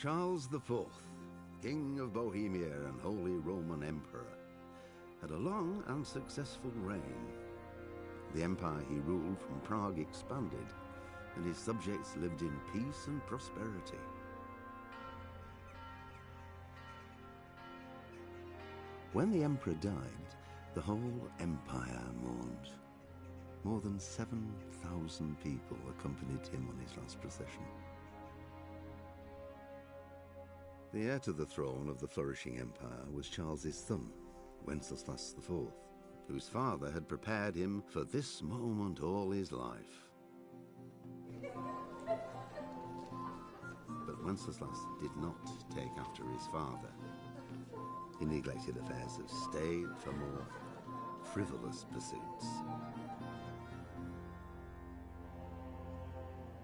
Charles IV, King of Bohemia and Holy Roman Emperor, had a long and successful reign. The empire he ruled from Prague expanded, and his subjects lived in peace and prosperity. When the emperor died, the whole empire mourned. More than 7,000 people accompanied him on his last procession. The heir to the throne of the flourishing empire was Charles's son, Wenceslas IV, whose father had prepared him for this moment all his life. But Wenceslas did not take after his father. He neglected affairs of state for more frivolous pursuits.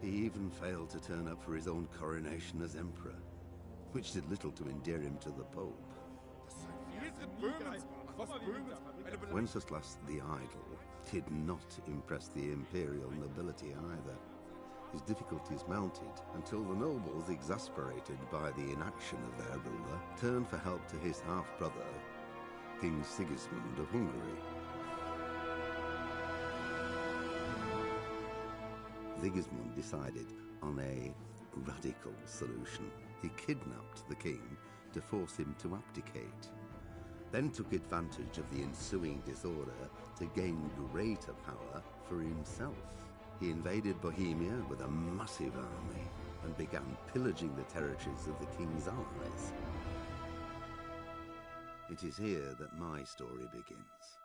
He even failed to turn up for his own coronation as emperor, which did little to endear him to the Pope. Wenceslas the Idle did not impress the imperial nobility either. His difficulties mounted until the nobles, exasperated by the inaction of their ruler, turned for help to his half-brother, King Sigismund of Hungary. Sigismund decided on a radical solution. He kidnapped the king to force him to abdicate, then took advantage of the ensuing disorder to gain greater power for himself. He invaded Bohemia with a massive army and began pillaging the territories of the king's allies. It is here that my story begins.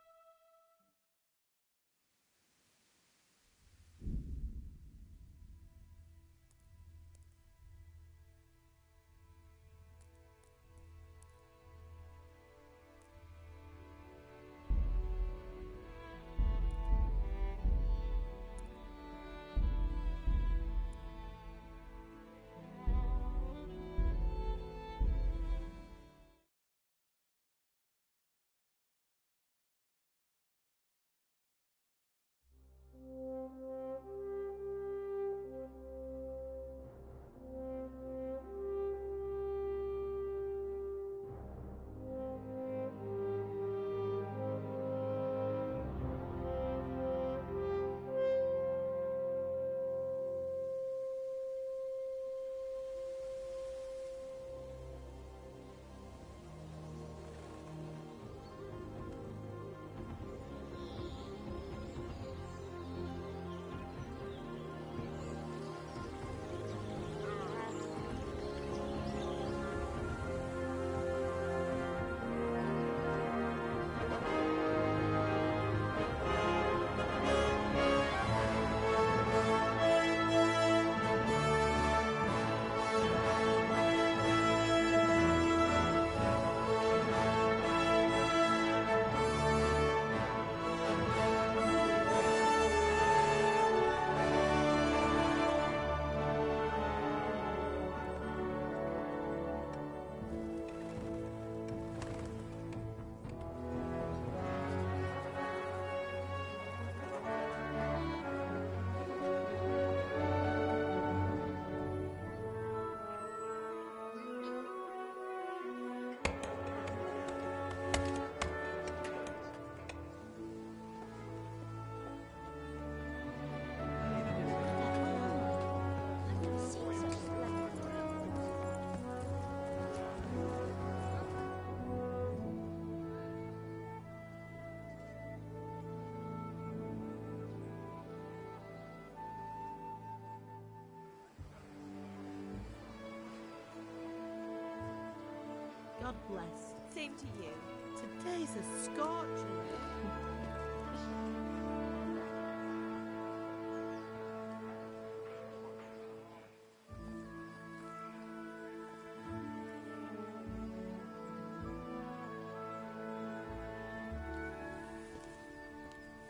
God bless. Same to you. Today's a scorcher.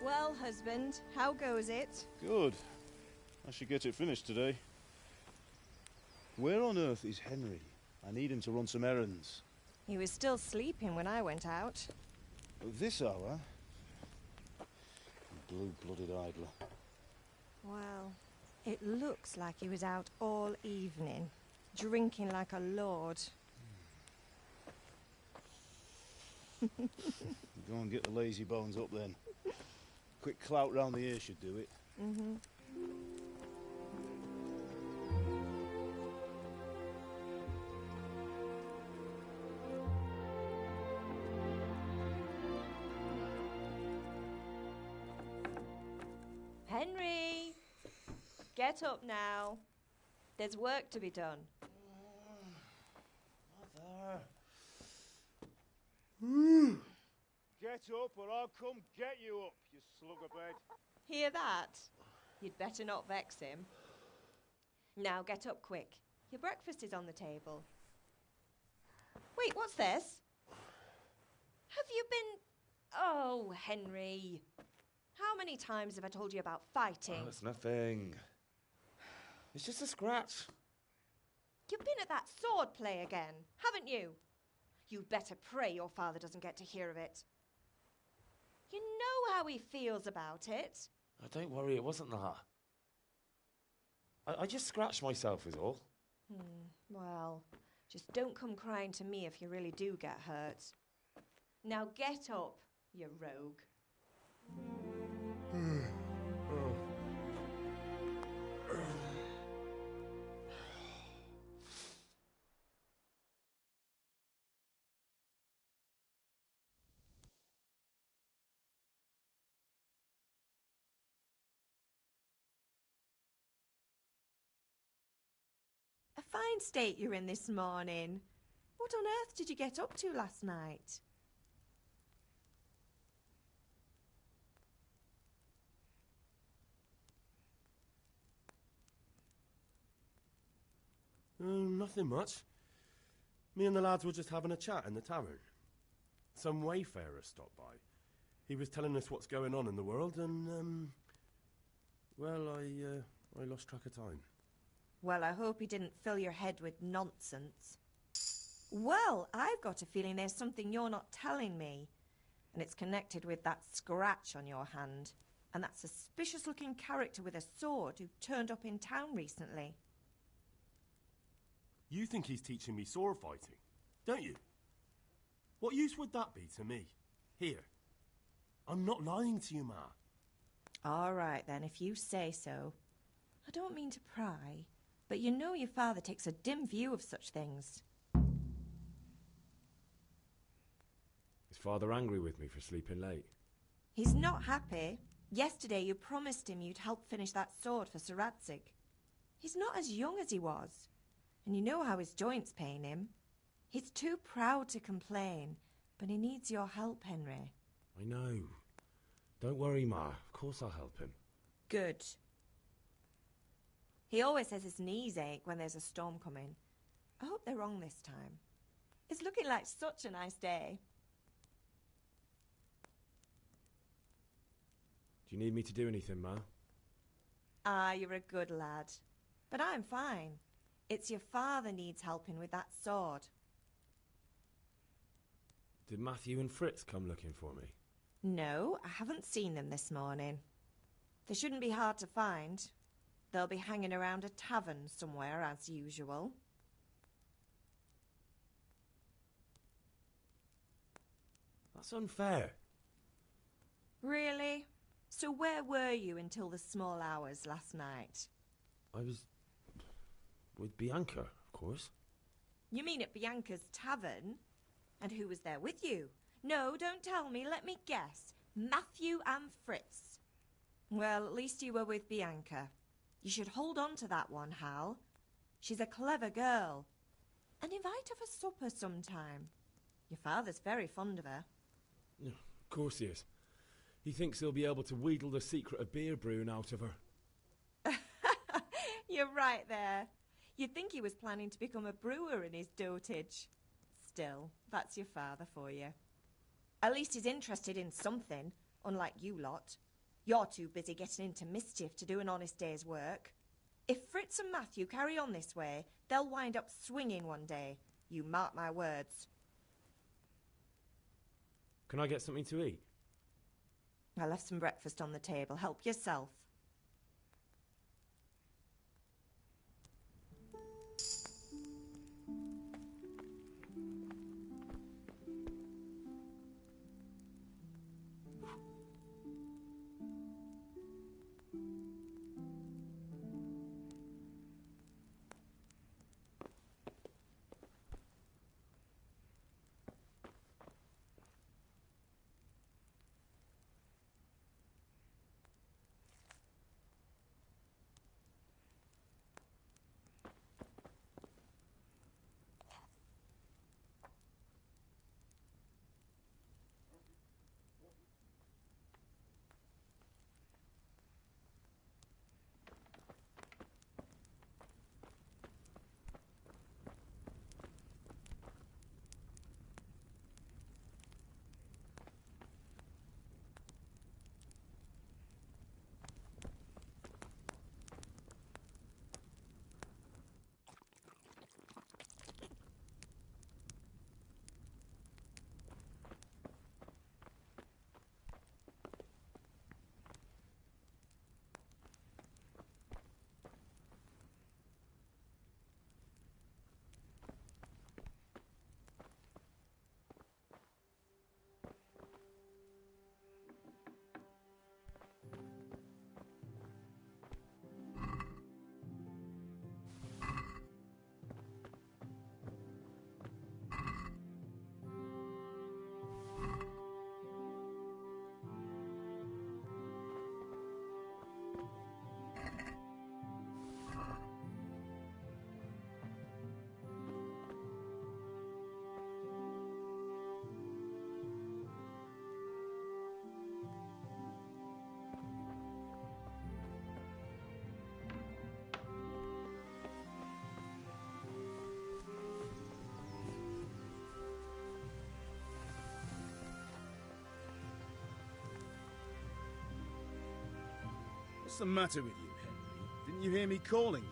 Well, husband, how goes it? Good. I should get it finished today. Where on earth is Henry? I need him to run some errands. He was still sleeping when I went out. At this hour? Blue-blooded idler. Well, it looks like he was out all evening. Drinking like a lord. Go and get the lazy bones up then. Quick clout round the ear should do it. Mm-hmm. Henry! Get up now. There's work to be done. Mother. Get up or I'll come get you up, you slugabed. Hear that? You'd better not vex him. Now get up quick. Your breakfast is on the table. Wait, what's this? Have you been... Oh, Henry. How many times have I told you about fighting? Oh, it's nothing. It's just a scratch. You've been at that sword play again, haven't you? You'd better pray your father doesn't get to hear of it. You know how he feels about it. Oh, don't worry, it wasn't that. I just scratched myself is all. Well, just don't come crying to me if you really do get hurt. Now get up, you rogue. A fine state you're in this morning. What on earth did you get up to last night? Nothing much. Me and the lads were just having a chat in the tavern. Some wayfarer stopped by. He was telling us what's going on in the world and, well, I lost track of time. Well, I hope he didn't fill your head with nonsense. Well, I've got a feeling there's something you're not telling me. And it's connected with that scratch on your hand. And that suspicious-looking character with a sword who turned up in town recently. You think he's teaching me sword fighting, don't you? What use would that be to me? Here. I'm not lying to you, Ma. All right, then, if you say so. I don't mean to pry, but you know your father takes a dim view of such things. Is Father angry with me for sleeping late? He's not happy. Yesterday you promised him you'd help finish that sword for Sir Radzig. He's not as young as he was, and you know how his joints pain him. He's too proud to complain, but he needs your help, Henry. I know. Don't worry, Ma. Of course I'll help him. Good. He always says his knees ache when there's a storm coming. I hope they're wrong this time. It's looking like such a nice day. Do you need me to do anything, Ma? Ah, you're a good lad. But I'm fine. It's your father needs helping with that sword. Did Matthew and Fritz come looking for me? No, I haven't seen them this morning. They shouldn't be hard to find. They'll be hanging around a tavern somewhere, as usual. That's unfair. Really? So where were you until the small hours last night? I was... with Bianca, of course. You mean at Bianca's tavern? And who was there with you? No, don't tell me, let me guess. Matthew and Fritz. Well, at least you were with Bianca. You should hold on to that one, Hal. She's a clever girl. And invite her for supper sometime. Your father's very fond of her. Of course he is. He thinks he'll be able to wheedle the secret of beer brewing out of her. You're right there. You'd think he was planning to become a brewer in his dotage. Still, that's your father for you. At least he's interested in something, unlike you lot. You're too busy getting into mischief to do an honest day's work. If Fritz and Matthew carry on this way, they'll wind up swinging one day. You mark my words. Can I get something to eat? I left some breakfast on the table. Help yourself. the matter with you, Henry? Didn't you hear me calling you?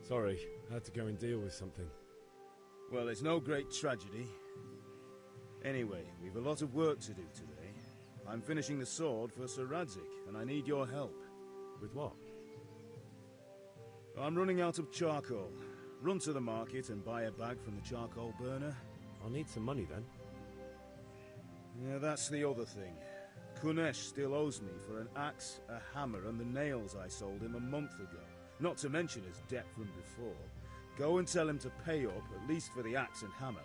Sorry, I had to go and deal with something. Well, it's no great tragedy. Anyway, we've a lot of work to do today. I'm finishing the sword for Sir Radzig, and I need your help. With what? I'm running out of charcoal. Run to the market and buy a bag from the charcoal burner. I'll need some money then. Yeah, that's the other thing. Kunesh still owes me for an axe, a hammer, and the nails I sold him a month ago. Not to mention his debt from before. Go and tell him to pay up, at least for the axe and hammer,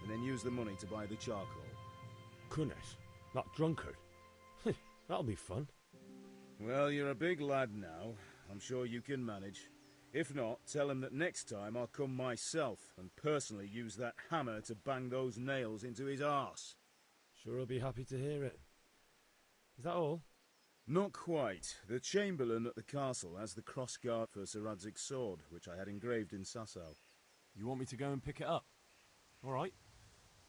and then use the money to buy the charcoal. Kunesh? That drunkard? That'll be fun. Well, you're a big lad now. I'm sure you can manage. If not, tell him that next time I'll come myself and personally use that hammer to bang those nails into his arse. Sure I'll be happy to hear it. Is that all? Not quite. The Chamberlain at the castle has the crossguard for Sir Radzig's sword, which I had engraved in Sasau. You want me to go and pick it up? All right.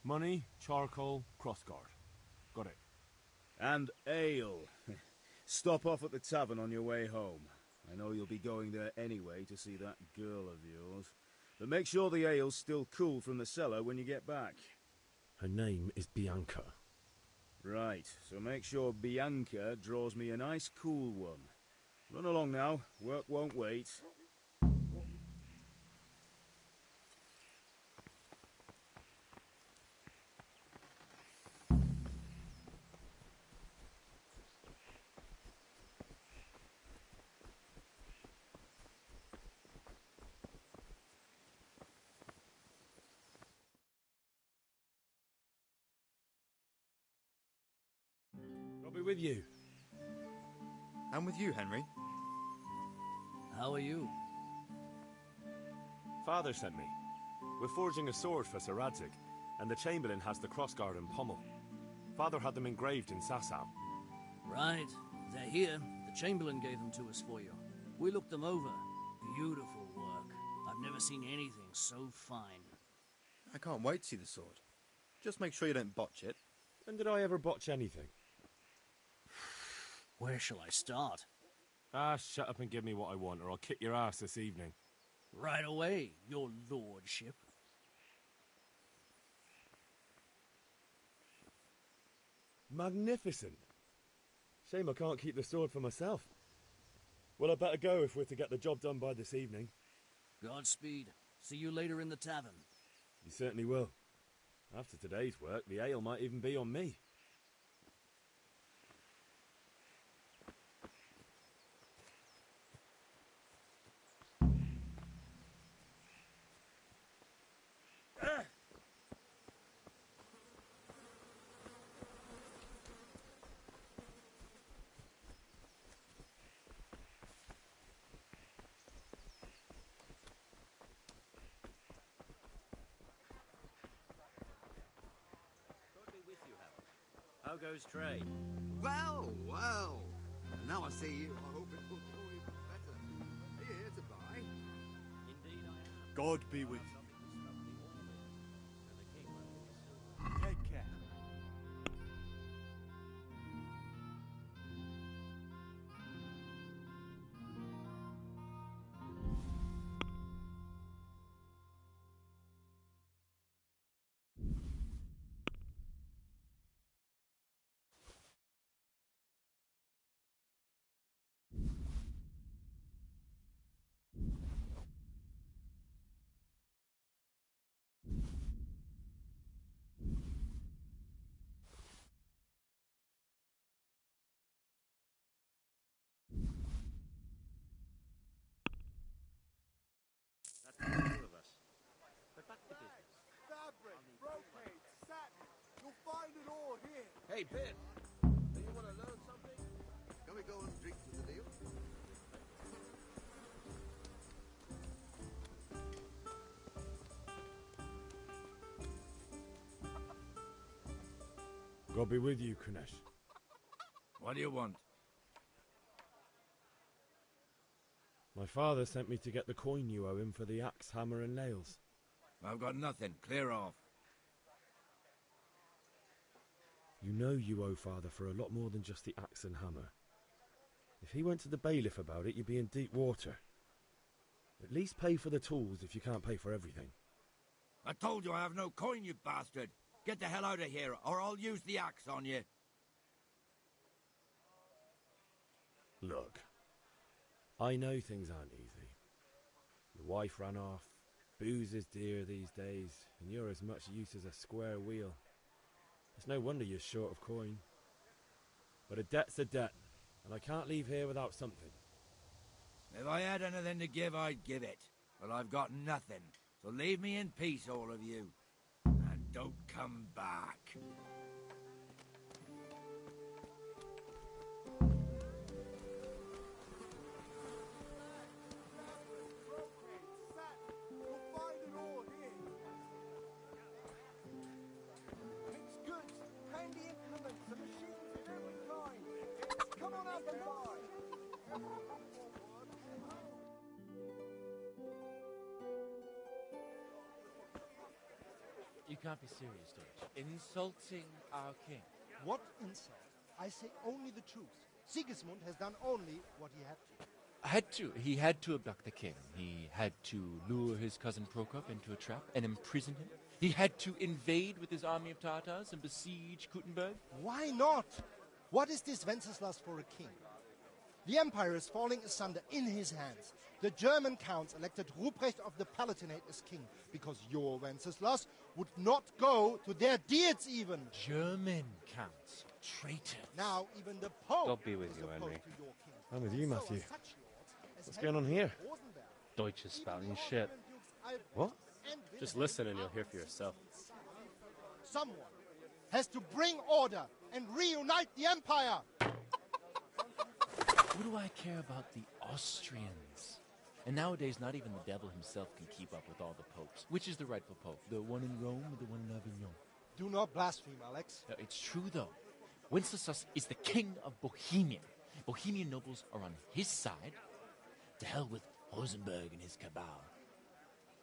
Money, charcoal, crossguard. Got it. And ale. Stop off at the tavern on your way home. I know you'll be going there anyway to see that girl of yours. But make sure the ale's still cool from the cellar when you get back. Her name is Bianca. Right, so make sure Bianca draws me a nice cool one. Run along now, work won't wait. I'll be with you. I'm with you, Henry. How are you? Father sent me. We're forging a sword for Sir Radzig, and the Chamberlain has the crossguard and pommel. Father had them engraved in Sasau. Right. They're here. The Chamberlain gave them to us for you. We looked them over. Beautiful work. I've never seen anything so fine. I can't wait to see the sword. Just make sure you don't botch it. When did I ever botch anything? Where shall I start? Shut up and give me what I want, or I'll kick your ass this evening. Right away, your lordship. Magnificent. Shame I can't keep the sword for myself. Well, I better go if we're to get the job done by this evening. Godspeed. See you later in the tavern. You certainly will. After today's work, the ale might even be on me. How goes trade? Well, well. And now I see you, I hope it will go even better. Are you here to buy? Indeed I am. God be with you. Take care. That's the two of us. But back to business. Fabric, brocade, satin. You'll find it all here. Hey, Ben. Do you want to learn something? Can we go and drink to the deal? God be with you, Kunesh. What do you want? My father sent me to get the coin you owe him for the axe, hammer and nails. I've got nothing. Clear off. You know you owe Father for a lot more than just the axe and hammer. If he went to the bailiff about it, you'd be in deep water. At least pay for the tools if you can't pay for everything. I told you I have no coin, you bastard. Get the hell out of here, or I'll use the axe on you. Look, I know things aren't easy. Your wife ran off, booze is dear these days, and you're as much use as a square wheel. It's no wonder you're short of coin. But a debt's a debt, and I can't leave here without something. If I had anything to give, I'd give it. But I've got nothing, so leave me in peace, all of you. And don't come back. You can't be serious, Deutsch. Insulting our king. What insult? I say only the truth. Sigismund has done only what he had to. He had to abduct the king. He had to lure his cousin Prokop into a trap and imprison him. He had to invade with his army of Tartars and besiege Kuttenberg. Why not? What is this Wenceslas for a king? The empire is falling asunder in his hands. The German counts elected Ruprecht of the Palatinate as king because your Wenceslas would not go to their deeds even. German counts. Traitor. Now even the Pope God be with is you, opposed Henry. to your king. I'm with you, So Matthew. are such lords as What's going on here? Deutsch is spouting shit. What? Just listen and you'll hear for yourself. Someone has to bring order and reunite the empire. What do I care about the Austrians? And nowadays, not even the devil himself can keep up with all the popes. Which is the rightful pope? The one in Rome or the one in Avignon? Do not blaspheme, Alex. No, it's true, though. Wenceslas is the king of Bohemia. Bohemian nobles are on his side. To hell with Rosenberg and his cabal.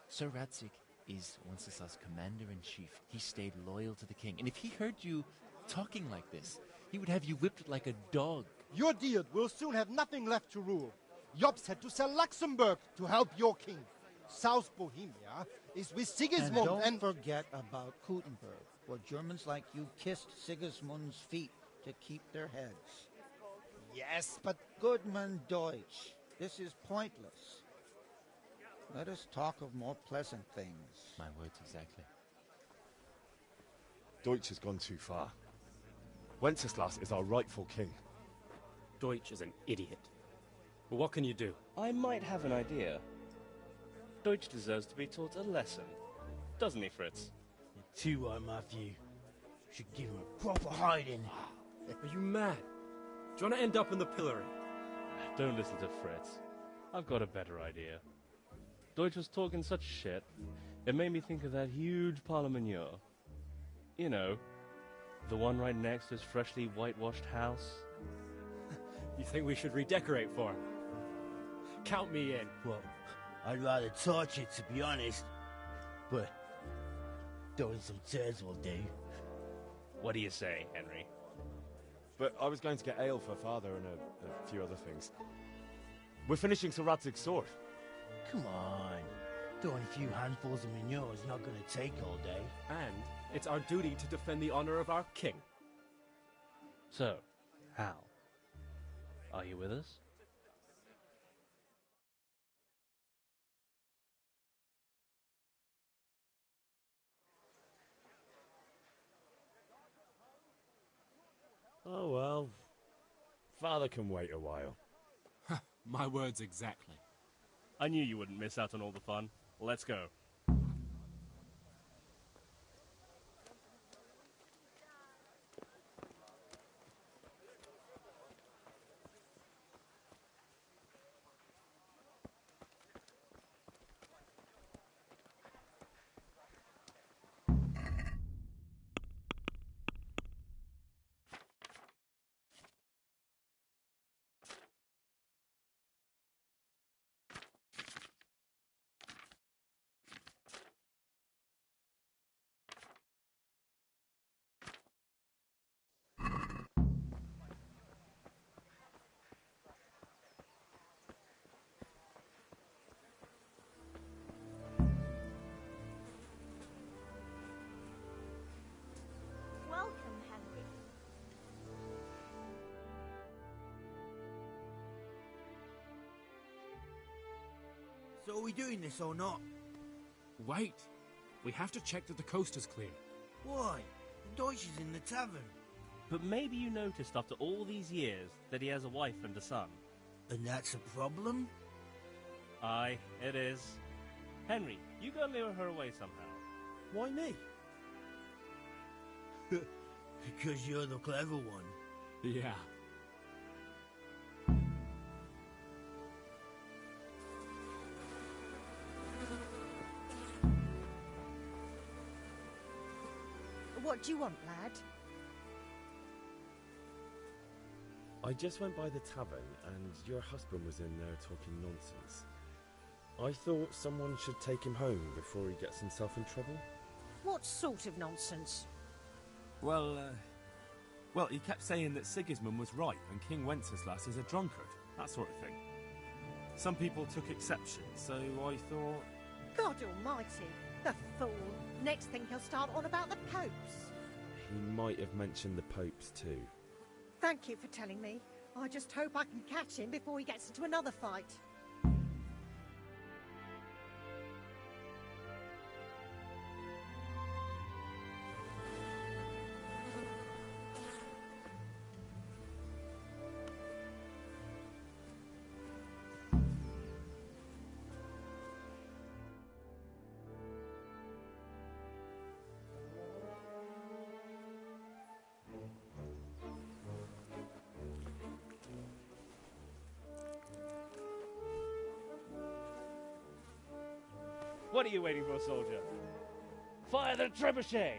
Sir Radzik is Wenceslas' commander-in-chief. He stayed loyal to the king. And if he heard you talking like this, he would have you whipped like a dog. Your Diet will soon have nothing left to rule. Jobst had to sell Luxembourg to help your king. South Bohemia is with Sigismund and don't forget about Kuttenberg, where Germans like you kissed Sigismund's feet to keep their heads. Yes, but... Goodman Deutsch, this is pointless. Let us talk of more pleasant things. My words exactly. Deutsch has gone too far. Wenceslas is our rightful king. Deutsch is an idiot. But what can you do? I might have an idea. Deutsch deserves to be taught a lesson. Doesn't he, Fritz? You're too right, Matthew. Should give him a proper hiding. Are you mad? Do you want to end up in the pillory? Don't listen to Fritz. I've got a better idea. Deutsch was talking such shit, it made me think of that huge parliament. You know, the one right next to his freshly whitewashed house. You think we should redecorate for him? Count me in. Well, I'd rather torch it, to be honest. But throwing some turds will do. What do you say, Henry? But I was going to get ale for Father and a few other things. We're finishing Sir Radzig's sword. Come on. Throwing a few handfuls of manure is not going to take all day. And it's our duty to defend the honor of our king. So, Hal, are you with us? Oh well. Father can wait a while. My words exactly. I knew you wouldn't miss out on all the fun. Let's go. So are we doing this or not? Wait. We have to check that the coast is clear. Why? The Deutsch is in the tavern. But maybe you noticed after all these years that he has a wife and a son. And that's a problem? Aye, it is. Henry, you go lure her away somehow. Why me? Because you're the clever one. Yeah. What do you want, lad? I just went by the tavern and your husband was in there talking nonsense. I thought someone should take him home before he gets himself in trouble. What sort of nonsense? Well, he kept saying that Sigismund was right and King Wenceslas is a drunkard, that sort of thing. Some people took exception, so I thought... God almighty, the fool. Next thing he'll start on about the popes. He might have mentioned the popes too. Thank you for telling me. I just hope I can catch him before he gets into another fight. What are you waiting for, soldier? Fire the trebuchet!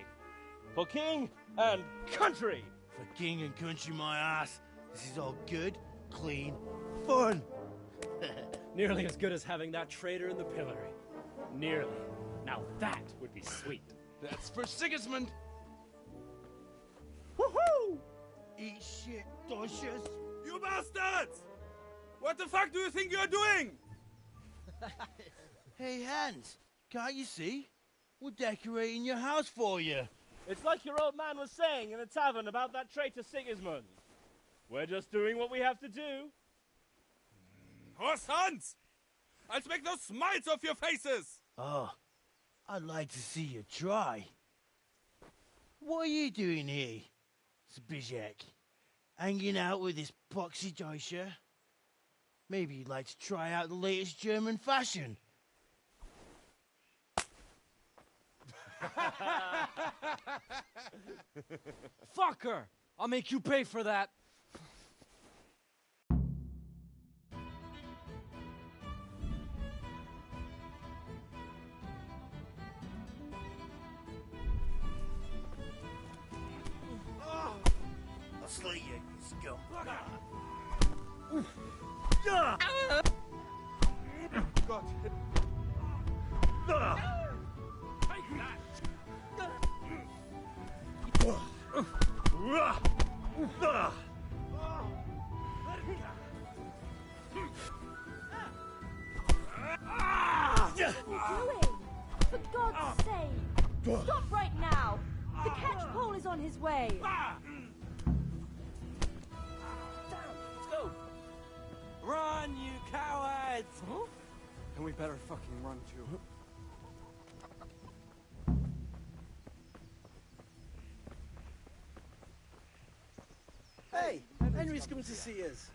For king and country! For king and country, my ass. This is all good, clean, fun. Nearly as good as having that traitor in the pillory. Nearly. Now that would be sweet. That's for Sigismund! Woohoo! Eat shit, Deutsches. You bastards! What the fuck do you think you're doing? Hey, Hans, can't you see? We're decorating your house for you. It's like your old man was saying in the tavern about that traitor Sigismund. We're just doing what we have to do. Horse Hans! I'll make those smiles off your faces! Oh, I'd like to see you try. What are you doing here, Zbyszek? Hanging out with this poxy Deutscher? Maybe you'd like to try out the latest German fashion. Fuck her! I'll make you pay for that. I'll slay you, you scum. God. Take that! What are you doing? For God's sake! Stop right now! The catch pole is on his way! Let's go! Run, you cowards! Huh? And we better fucking run too. Hey, Henry's coming to see us.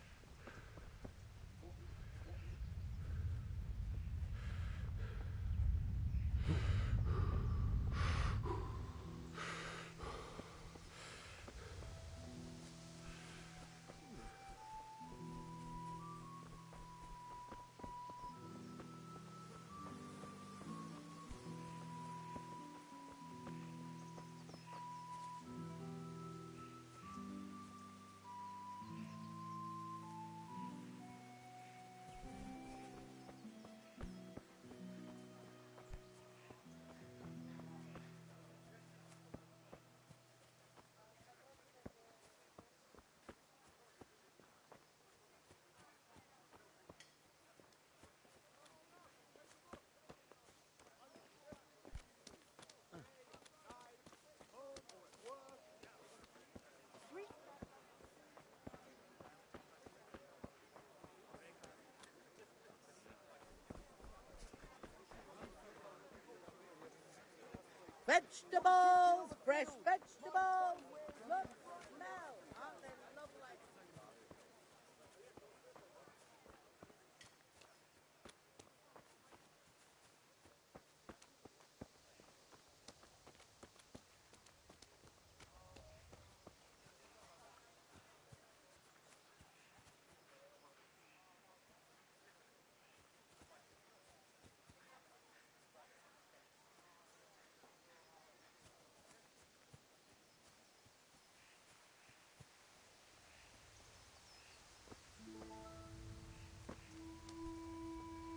Vegetables! Fresh vegetables! Look, smell! Aren't they lovely?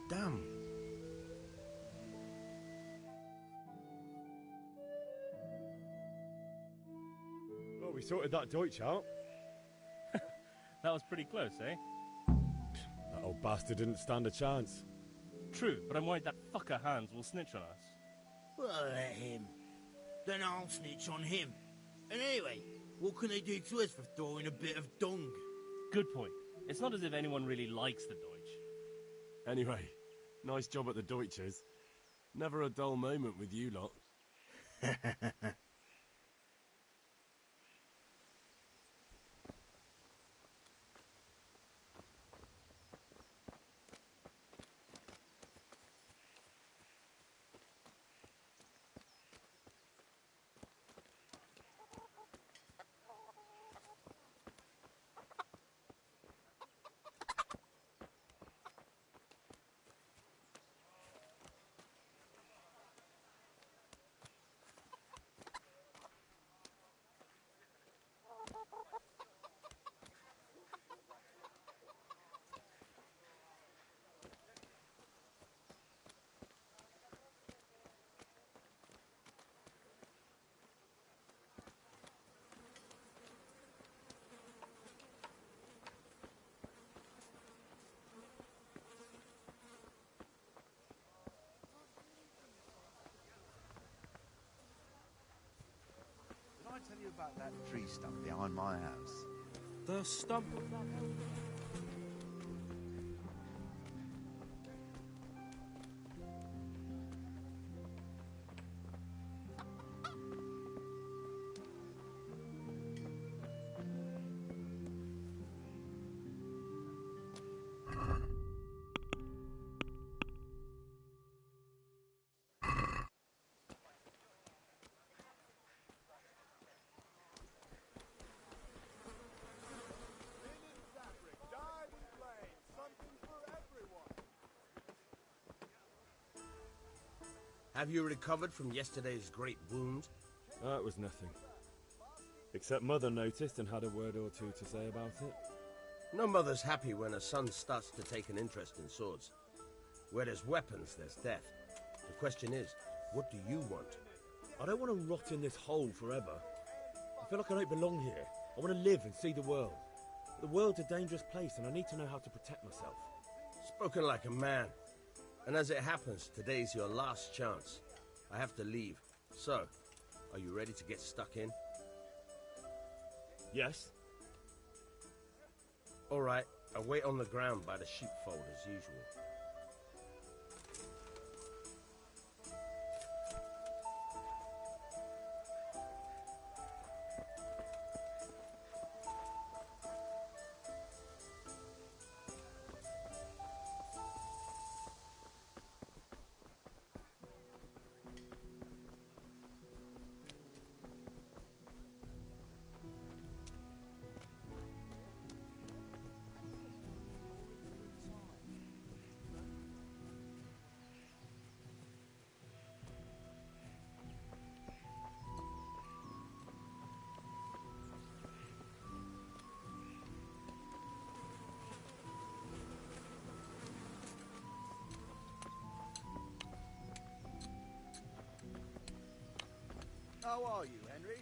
Damn. Well, we sorted that Deutsch out. That was pretty close, eh? That old bastard didn't stand a chance. True, but I'm worried that fucker Hans will snitch on us. Well, let him. Then I'll snitch on him. And anyway, what can they do to us for throwing a bit of dung? Good point. It's not as if anyone really likes the Deutsch. Anyway, nice job at the Deutsches. Never a dull moment with you lot. Did I tell you about that tree stump behind my house? The stump of that one? Have you recovered from yesterday's great wound? That was nothing. Except Mother noticed and had a word or two to say about it. No mother's happy when a son starts to take an interest in swords. Where there's weapons, there's death. The question is, what do you want? I don't want to rot in this hole forever. I feel like I don't belong here. I want to live and see the world. The world's a dangerous place and I need to know how to protect myself. Spoken like a man. And as it happens, today's your last chance. I have to leave. So, are you ready to get stuck in? Yes. All right, I'll wait on the ground by the sheepfold as usual. How are you, Henry?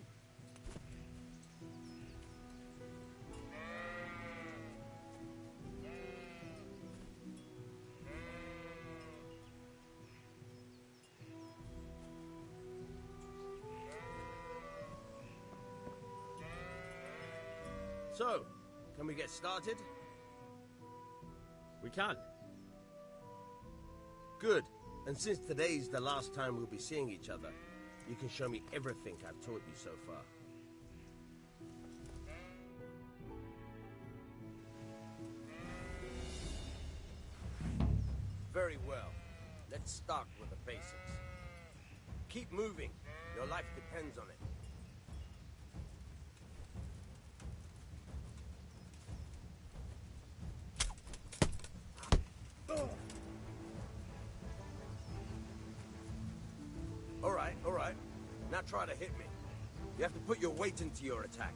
So, can we get started? We can. Good. And since today's the last time we'll be seeing each other, you can show me everything I've taught you so far. Very well. Let's start with the basics. Keep moving. Your life depends on it. All right. Now try to hit me. You have to put your weight into your attack.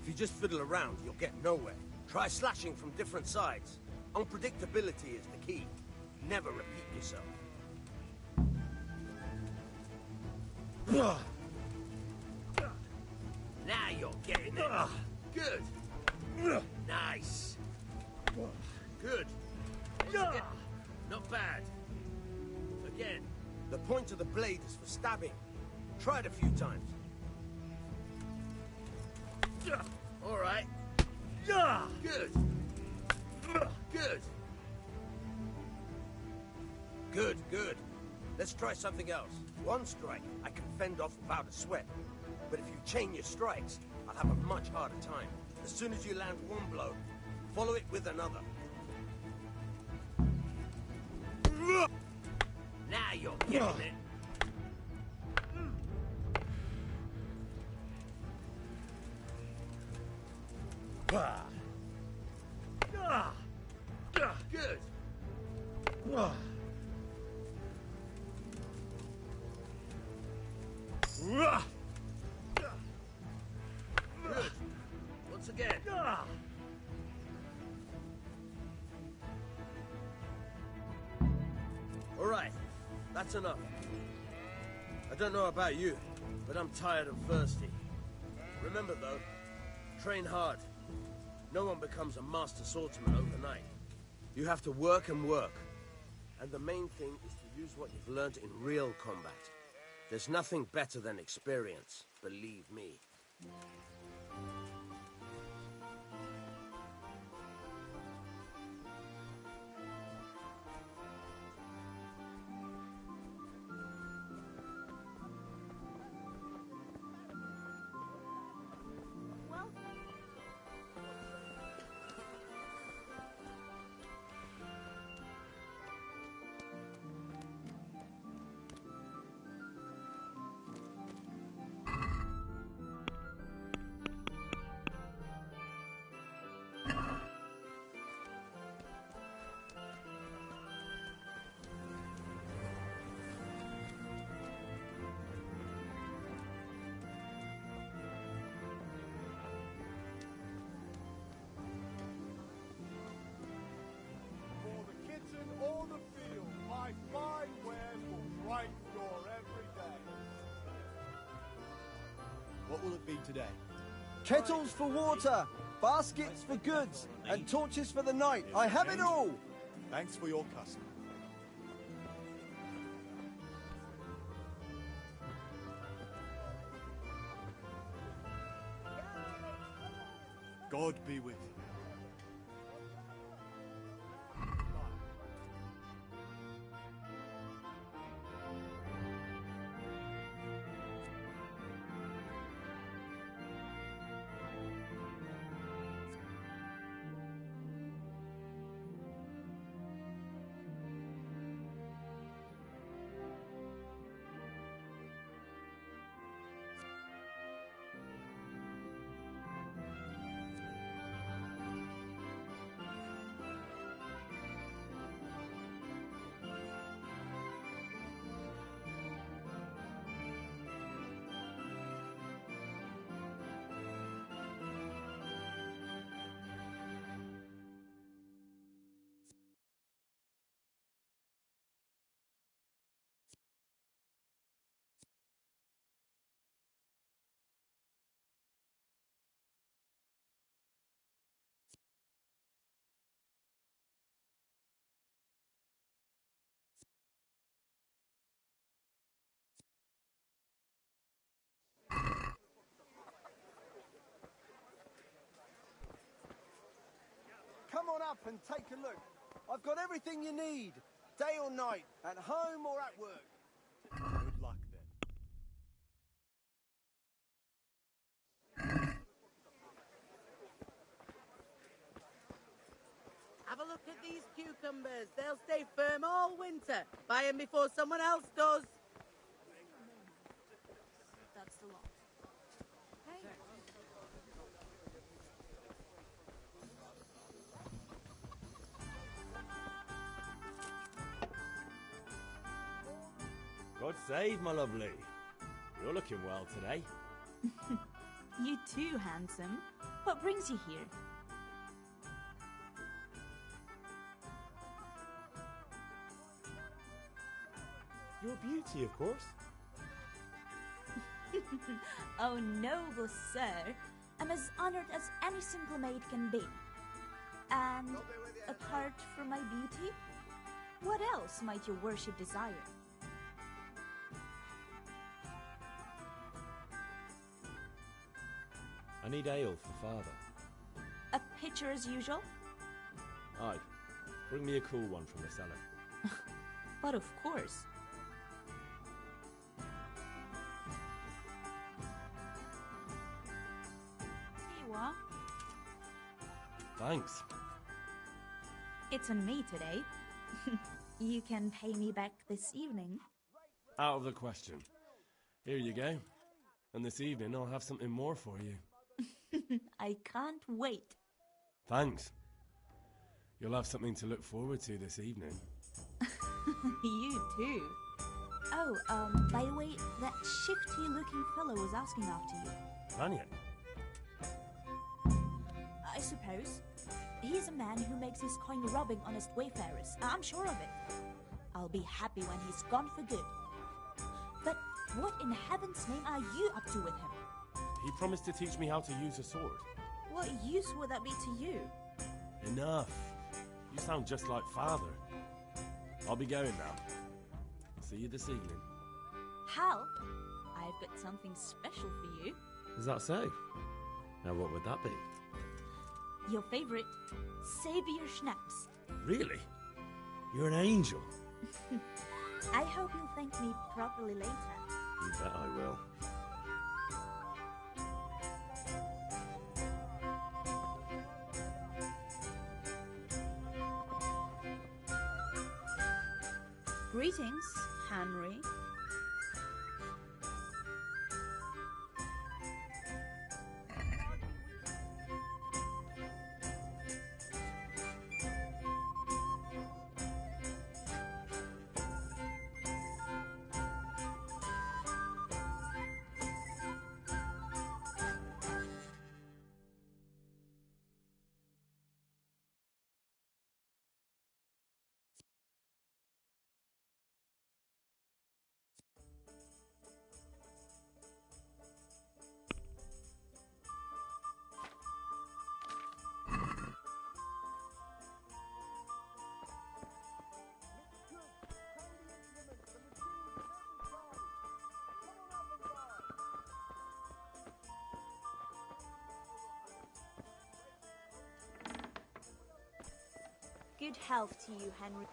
If you just fiddle around, you'll get nowhere. Try slashing from different sides. Unpredictability is the key. Never repeat yourself. Now you're getting it. Good. Nice. Good. Not bad. Again. The point of the blade is for stabbing. Try it a few times. All right. Good. Good. Let's try something else. One strike, I can fend off without a sweat. But if you chain your strikes, I'll have a much harder time. As soon as you land one blow, follow it with another. Now you're getting it. Good. Good. Once again. All right. That's enough. I don't know about you, but I'm tired and thirsty. Remember though, train hard. No one becomes a master swordsman overnight. You have to work and work. And the main thing is to use what you've learned in real combat. There's nothing better than experience, believe me. Or the field, my fine wares will brighten your every day. What will it be today? Kettles for water, baskets for goods, and torches for the night. I have it all! Thanks for your custom. God be with you. Come on up and take a look. I've got everything you need, day or night, at home or at work. Good luck then. Look at these cucumbers. They'll stay firm all winter. Buy them before someone else does. That's the lot. Hey. God save, my lovely. You're looking well today. You too, handsome. What brings you here? Your beauty, of course. Oh, noble sir. I'm as honored as any simple maid can be. And apart from my beauty, what else might your worship desire? I need ale for father. A pitcher as usual? Aye. Bring me a cool one from the cellar. But of course. Here you are. Thanks. It's on me today. You can pay me back this evening. Out of the question. Here you go. And this evening I'll have something more for you. I can't wait. Thanks. You'll have something to look forward to this evening. You too. Oh, by the way, that shifty-looking fellow was asking after you. Vanya? I suppose. He's a man who makes his coin robbing honest wayfarers. I'm sure of it. I'll be happy when he's gone for good. But what in heaven's name are you up to with him? He promised to teach me how to use a sword. What use would that be to you? Enough. You sound just like father. I'll be going now. See you this evening. Help? I've got something special for you. Is that so? Now what would that be? Your favorite, Savior Schnapps. Really? You're an angel. I hope you'll thank me properly later. You bet I will. Greetings, Henry. Good health to you, Henry.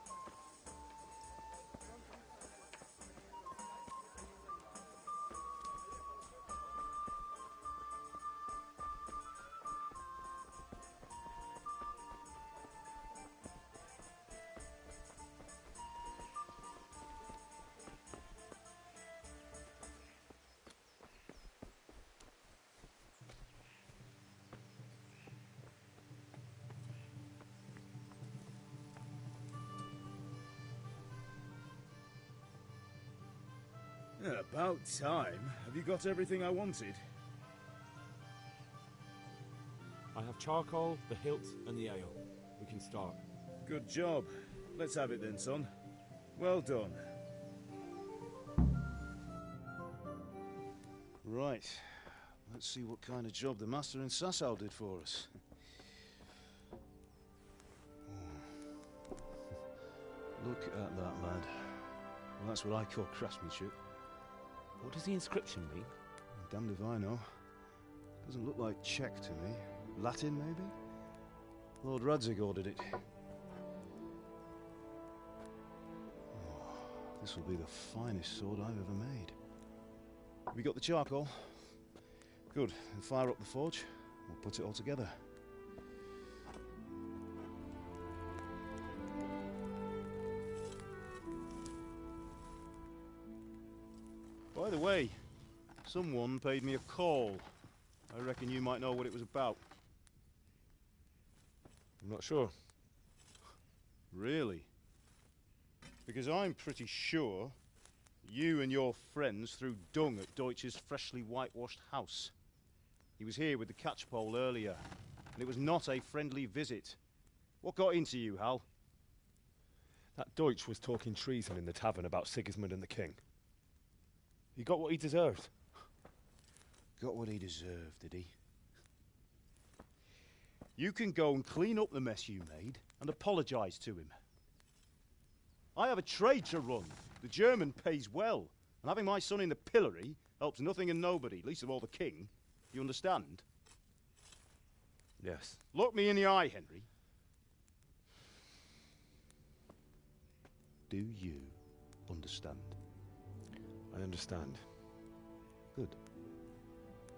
Yeah, about time. Have you got everything I wanted? I have charcoal, the hilt, and the ale. We can start. Good job. Let's have it then, son. Well done. Right. Let's see what kind of job the master in Sasau did for us. Look at that, lad. Well, that's what I call craftsmanship. What does the inscription mean? Damned if I know. Doesn't look like Czech to me. Latin, maybe? Lord Radzig ordered it. Oh, this will be the finest sword I've ever made. Have you got the charcoal? Good. Then fire up the forge. We'll put it all together. By the way, someone paid me a call. I reckon you might know what it was about. I'm not sure. Really? Because I'm pretty sure you and your friends threw dung at Deutsch's freshly whitewashed house. He was here with the catchpole earlier, and it was not a friendly visit. What got into you, Hal? That Deutsch was talking treason in the tavern about Sigismund and the king. He got what he deserved. Got what he deserved, did he? You can go and clean up the mess you made and apologise to him. I have a trade to run. The German pays well, and having my son in the pillory helps nothing and nobody, least of all the king. You understand? Yes. Look me in the eye, Henry. Do you understand? I understand. Good.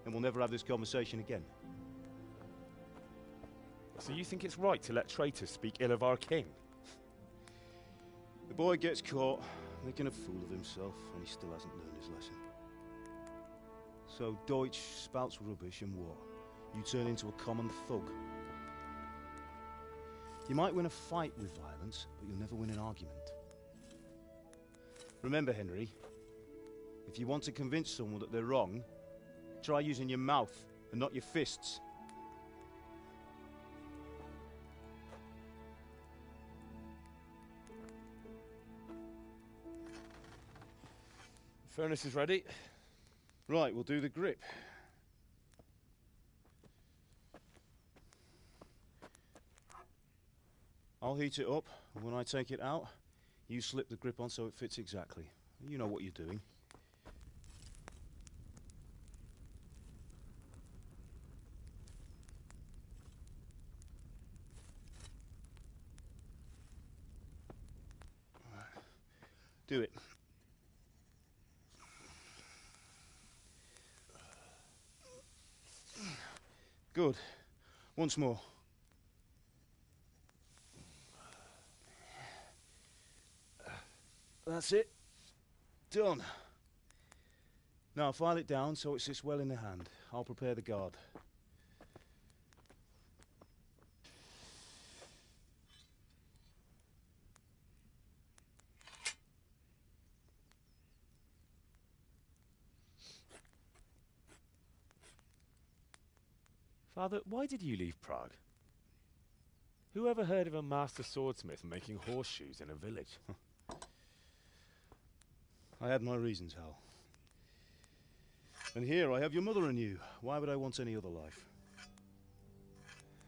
Then we'll never have this conversation again. So you think it's right to let traitors speak ill of our king? The boy gets caught, making a fool of himself, and he still hasn't learned his lesson. So Deutsch spouts rubbish, and what? You turn into a common thug. You might win a fight with violence, but you'll never win an argument. Remember, Henry, if you want to convince someone that they're wrong, try using your mouth and not your fists. Furnace is ready. Right, we'll do the grip. I'll heat it up, and when I take it out, you slip the grip on so it fits exactly. You know what you're doing. Do it. Good. Once more. That's it. Done. Now file it down so it sits well in the hand. I'll prepare the guard. Father, why did you leave Prague? Who ever heard of a master swordsmith making horseshoes in a village? I had my reasons, Hal. And here I have your mother and you. Why would I want any other life?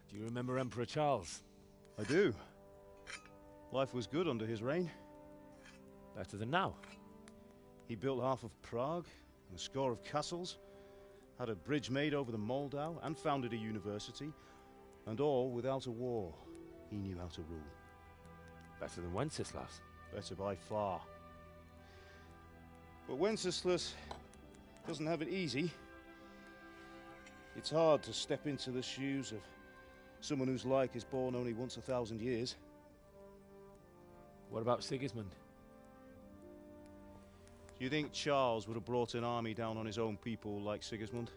Do you remember Emperor Charles? I do. Life was good under his reign. Better than now. He built half of Prague and a score of castles, had a bridge made over the Moldau, and founded a university, and all without a war. He knew how to rule. Better than Wenceslas. Better by far. But Wenceslas doesn't have it easy. It's hard to step into the shoes of someone whose like is born only once 1,000 years. What about Sigismund? Do you think Charles would have brought an army down on his own people like Sigismund?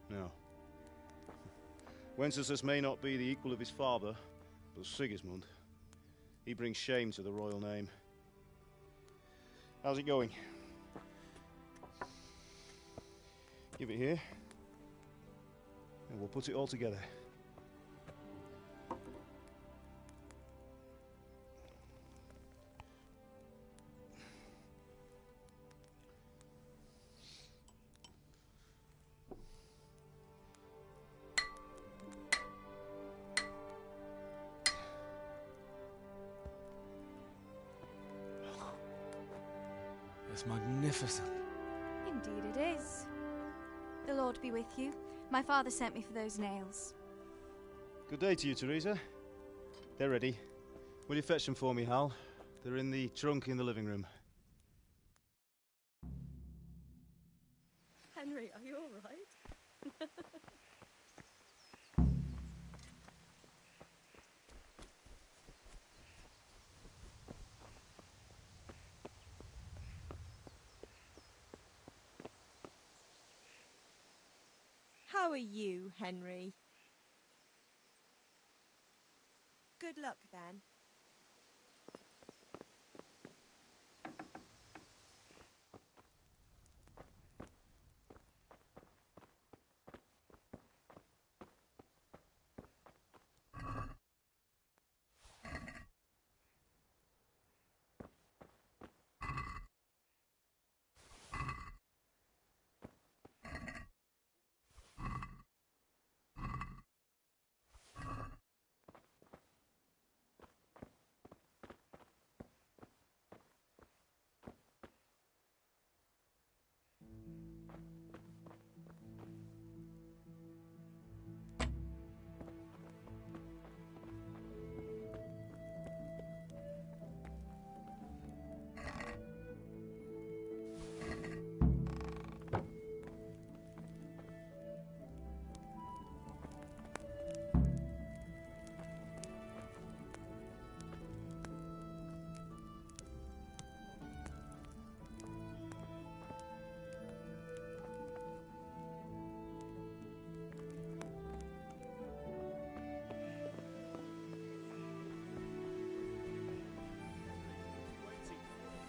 No. Wenceslas may not be the equal of his father, but Sigismund, he brings shame to the royal name. How's it going? Give it here, and we'll put it all together. It's magnificent. Indeed it is. The Lord be with you. My father sent me for those nails. Good day to you, Teresa. They're ready. Will you fetch them for me, Hal? They're in the trunk in the living room. Henry, are you all right? How are you, Henry? Good luck, then.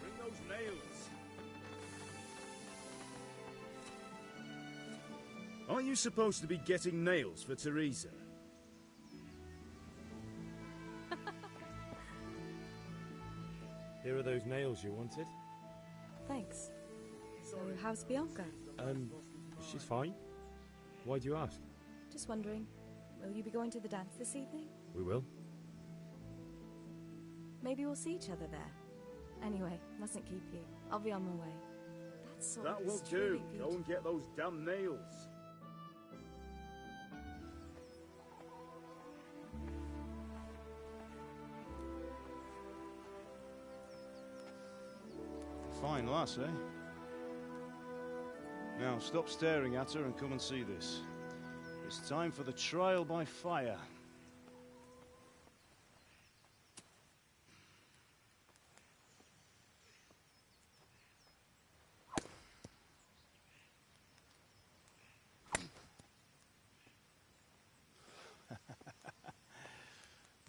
Bring those nails. Aren't you supposed to be getting nails for Teresa? Here are those nails you wanted. Thanks. So, how's Bianca? She's fine. Why do you ask? Just wondering, will you be going to the dance this evening? We will. Maybe we'll see each other there. Anyway, mustn't keep you. I'll be on my way. That's sort That of won't extremely do. beautiful. Go and get those damn nails. Fine lass, eh? Now, stop staring at her and come and see this. It's time for the trial by fire.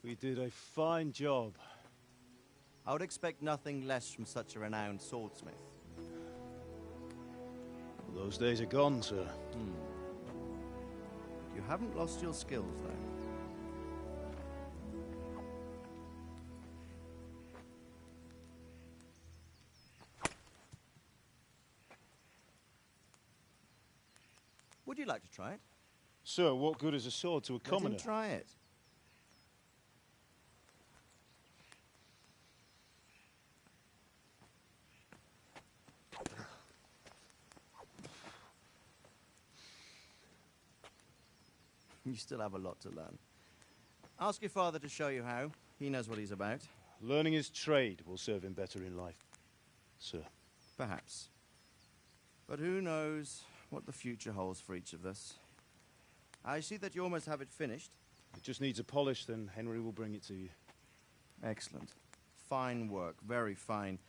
We did a fine job. I would expect nothing less from such a renowned swordsmith. Those days are gone, sir. You haven't lost your skills, though. Would you like to try it? Sir, what good is a sword to a commoner? Let him try it. You still have a lot to learn. Ask your father to show you how. He knows what he's about. Learning his trade will serve him better in life, sir. Perhaps. But who knows what the future holds for each of us. I see that you almost have it finished. It just needs a polish, then Henry will bring it to you. Excellent. Fine work. Very fine.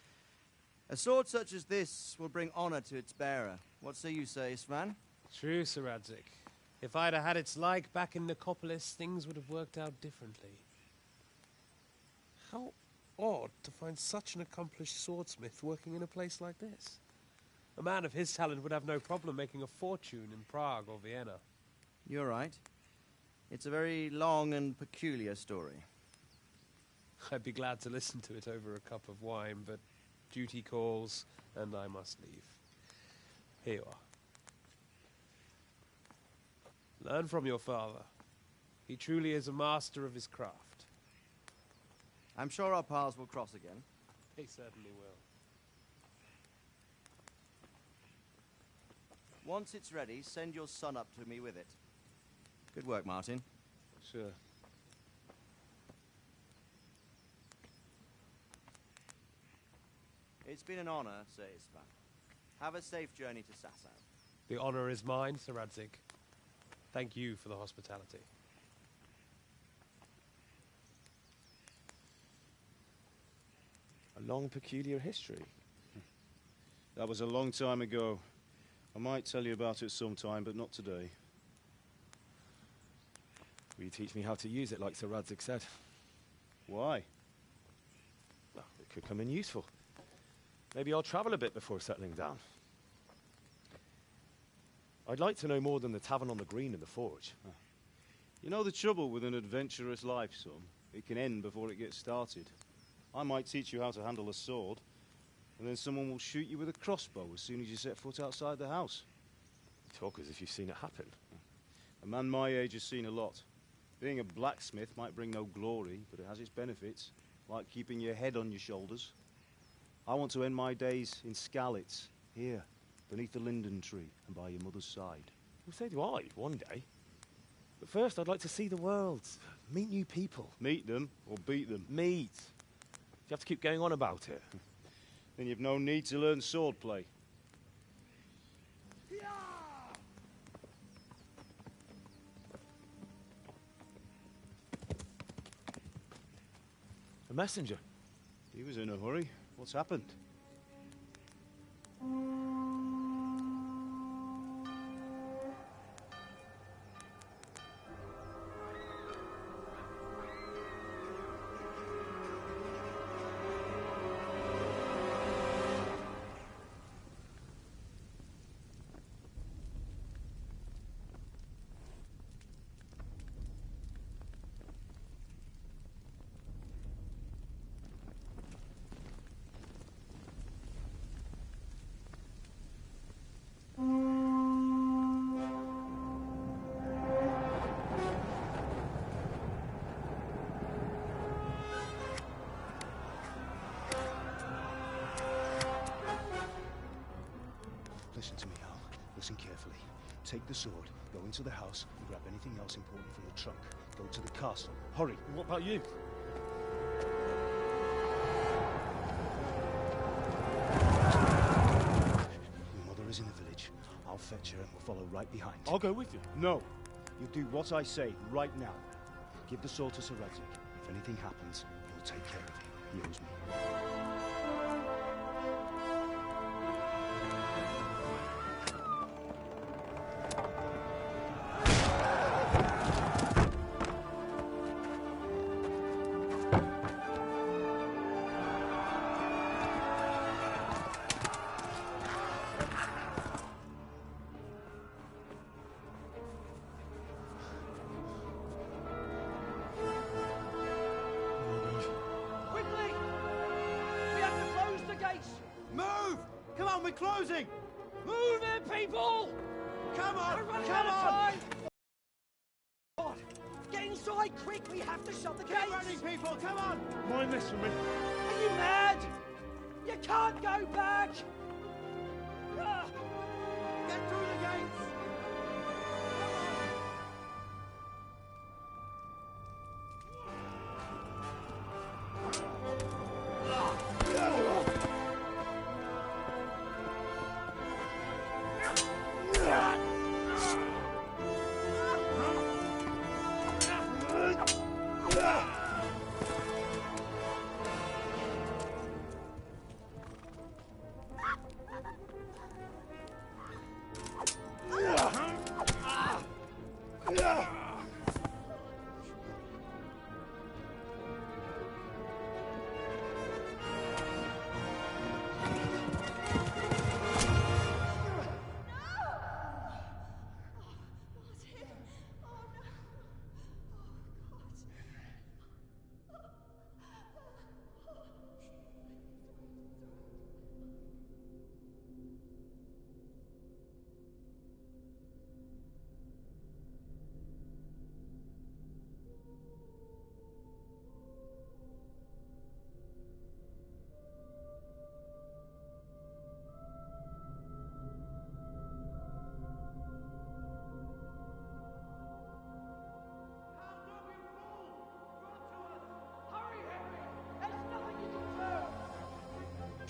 A sword such as this will bring honor to its bearer. What say you, Sir Istvan? True, Sir Radzig. If I'd have had its like back in Nicopolis, things would have worked out differently. How odd to find such an accomplished swordsmith working in a place like this. A man of his talent would have no problem making a fortune in Prague or Vienna. You're right. It's a very long and peculiar story. I'd be glad to listen to it over a cup of wine, but duty calls, and I must leave. Here you are. Learn from your father. He truly is a master of his craft. I'm sure our paths will cross again. They certainly will. Once it's ready, send your son up to me with it. Good work, Martin. Sure. It's been an honor, Sir Istvan. Have a safe journey to Sasau. The honor is mine, Sir Radzig. Thank you for the hospitality. A long, peculiar history. That was a long time ago. I might tell you about it sometime, but not today. Will you teach me how to use it like Sir Radzig said? Why? Well, it could come in useful. Maybe I'll travel a bit before settling down. I'd like to know more than the tavern on the green and the forge. You know the trouble with an adventurous life, son? It can end before it gets started. I might teach you how to handle a sword, and then someone will shoot you with a crossbow as soon as you set foot outside the house. You talk as if you've seen it happen. A man my age has seen a lot. Being a blacksmith might bring no glory, but it has its benefits, like keeping your head on your shoulders. I want to end my days in Skalitz, here, beneath the linden tree and by your mother's side. Well, so do I, one day. But first, I'd like to see the world, meet new people. Meet them or beat them? Meet. You have to keep going on about it. Then you've no need to learn swordplay. A messenger. He was in a hurry. What's happened? Listen to me, Hal. Listen carefully. Take the sword, go into the house, and grab anything else important from the trunk. Go to the castle. Hurry. And what about you? Your mother is in the village. I'll fetch her and we'll follow right behind. I'll go with you. No. You do what I say right now. Give the sword to Sir Radzig. If anything happens, he'll take care of you. He owes me. We're closing! Move it, people! Come on! We're running Come out of on! time! God, get inside quick! We have to shut the gates! Get running, people! Come on! Mind this for me. Are you mad? You can't go back! Get through the gates!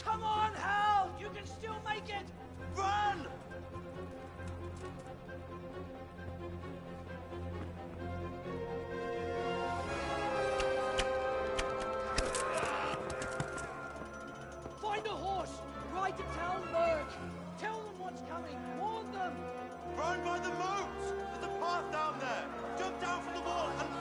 Come on, Hal! You can still make it! Run! Find a horse! Ride to town, Merc! Tell them what's coming! Warn them! Run by the moat! There's a path down there! Jump down from the wall and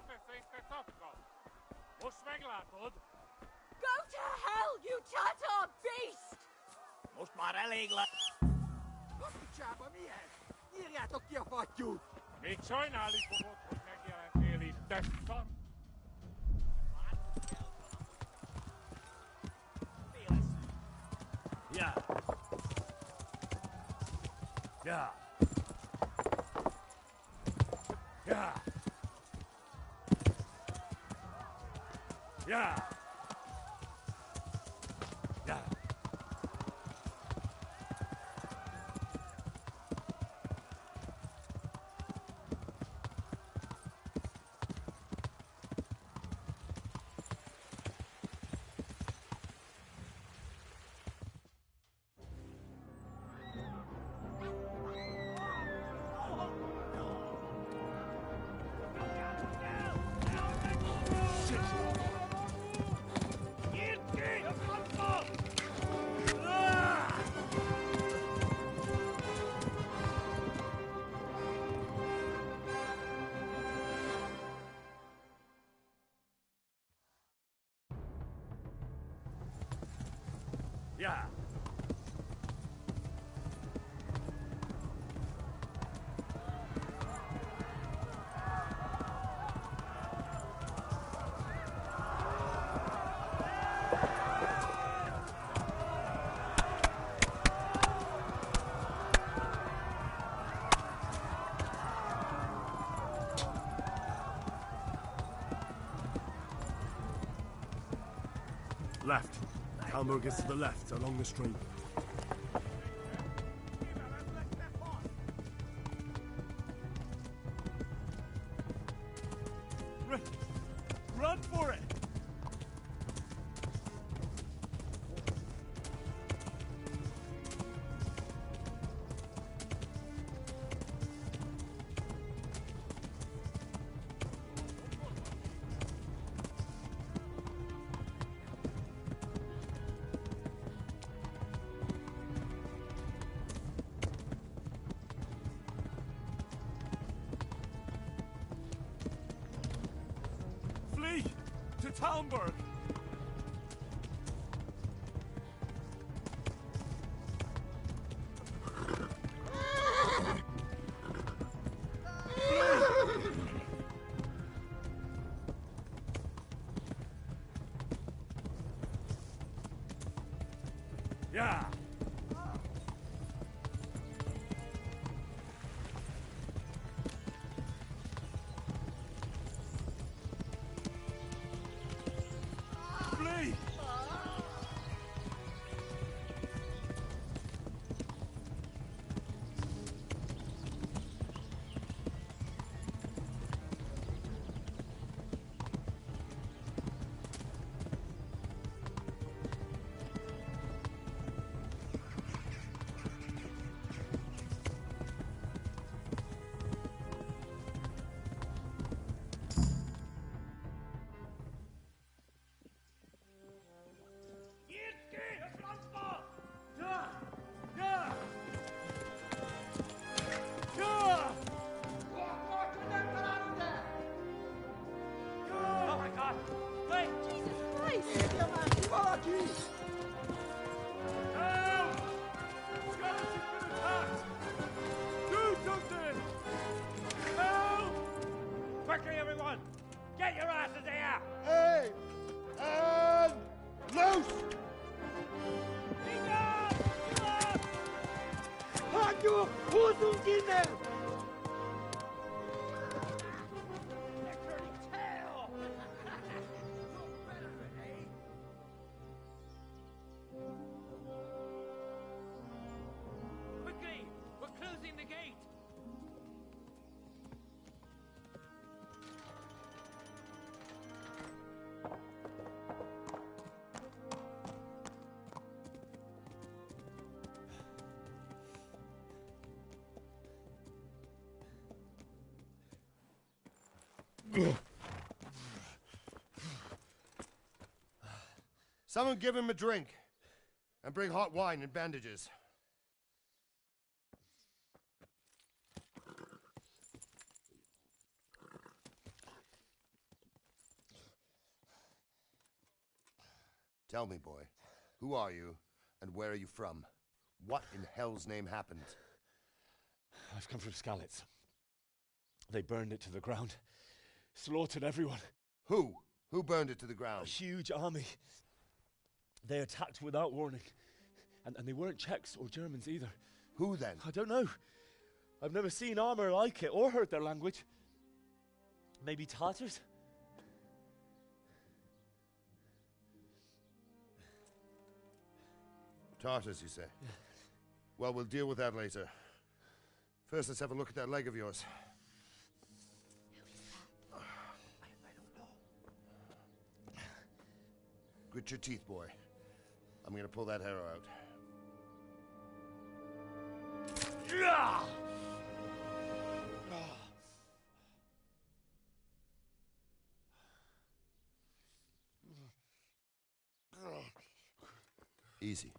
Go to hell, you Tatar beast! Most már elég lesz! Kapcsába milyen? Írjátok ki a fattyút! Még sajnálni fogod, hogy megjelentél itt, te szar! Yeah. Yeah. Yeah. Yeah. Yeah. Yeah. Left. Talmberg is to the left, along the stream. Run for it! Flee! To Talmberg! Yeah! Flee! Oh my god! Wait! Jesus Christ! Help! Skeleton's been attacked! Do something! Help! Quickly, everyone! Get your asses here! Hey! And loose! Hajdu! Huzungine! They're turning tail! Quickly! We're closing the gate! Someone give him a drink. And bring hot wine and bandages. Tell me, boy, who are you, and where are you from? What in hell's name happened? I've come from Skalitz. They burned it to the ground. Slaughtered everyone. Who? Who burned it to the ground? A huge army. They attacked without warning. And they weren't Czechs or Germans either. Who then? I don't know. I've never seen armor like it or heard their language. Maybe Tatars? Tartars, you say? Yeah. Well, we'll deal with that later. First, let's have a look at that leg of yours. Grit your teeth, boy. I'm gonna pull that arrow out. Easy.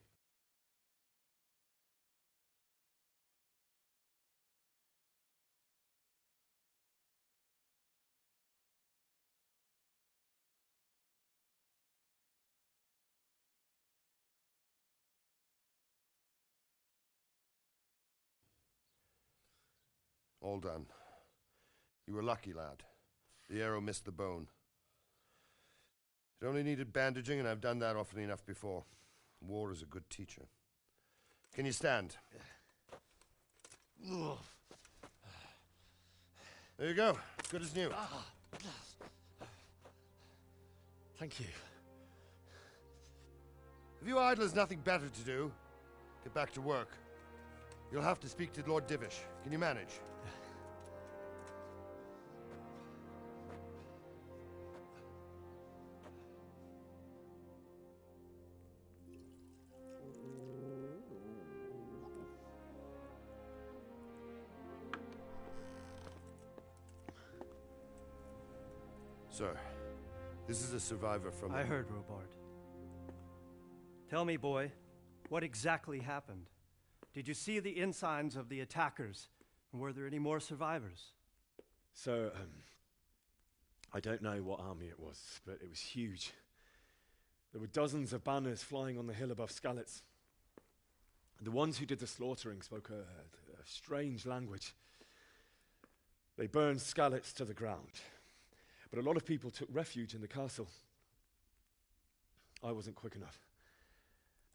All done. You were lucky, lad. The arrow missed the bone. It only needed bandaging, and I've done that often enough before. War is a good teacher. Can you stand? There you go. Good as new. Thank you. If you idlers nothing better to do, get back to work. You'll have to speak to Lord Divish. Can you manage? Sir, this is a survivor from... I heard, Robard. Tell me, boy, what exactly happened? Did you see the ensigns of the attackers? And were there any more survivors? So, I don't know what army it was, but it was huge. There were dozens of banners flying on the hill above Skalitz. The ones who did the slaughtering spoke a strange language. They burned Skalitz to the ground. But a lot of people took refuge in the castle. I wasn't quick enough.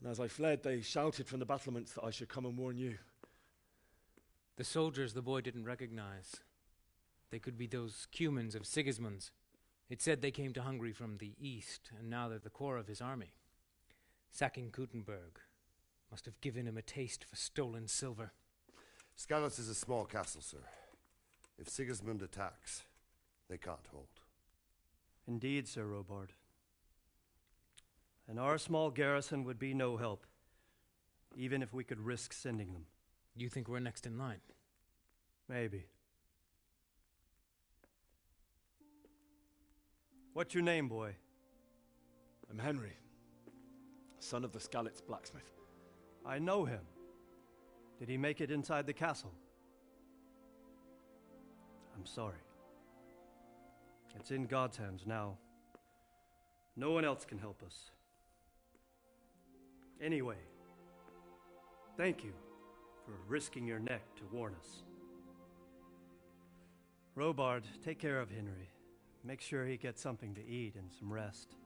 And as I fled, they shouted from the battlements that I should come and warn you. The soldiers the boy didn't recognize. They could be those Cumans of Sigismund's. It said they came to Hungary from the east, and now they're the core of his army. Sacking Kuttenberg must have given him a taste for stolen silver. Skalitz is a small castle, sir. If Sigismund attacks, they can't hold. Indeed, Sir Robard. And our small garrison would be no help, even if we could risk sending them. You think we're next in line? Maybe. What's your name, boy? I'm Henry, son of the Skalitz blacksmith. I know him. Did he make it inside the castle? I'm sorry. It's in God's hands now. No one else can help us. Anyway, thank you for risking your neck to warn us. Robard, take care of Henry. Make sure he gets something to eat and some rest.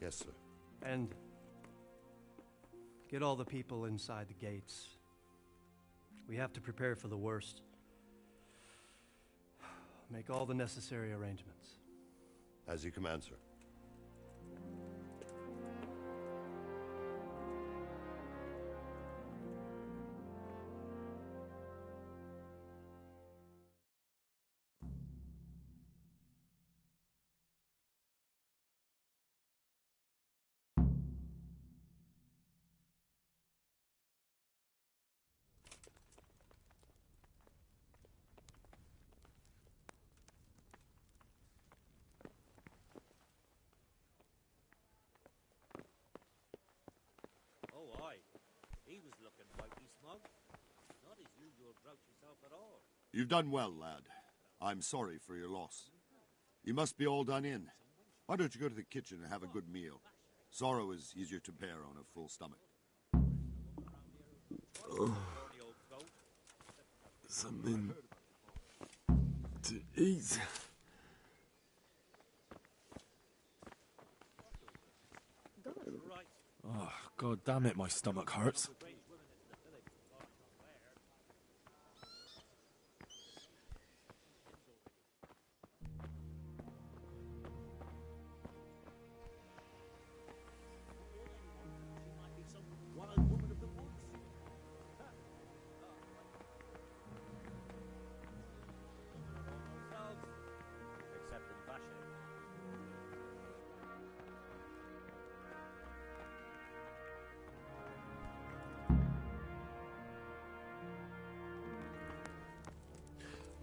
Yes, sir. And get all the people inside the gates. We have to prepare for the worst. Make all the necessary arrangements. As you command, sir. You've done well, lad. I'm sorry for your loss. You must be all done in. Why don't you go to the kitchen and have a good meal? Sorrow is easier to bear on a full stomach. Something to eat. Oh, god damn it, my stomach hurts.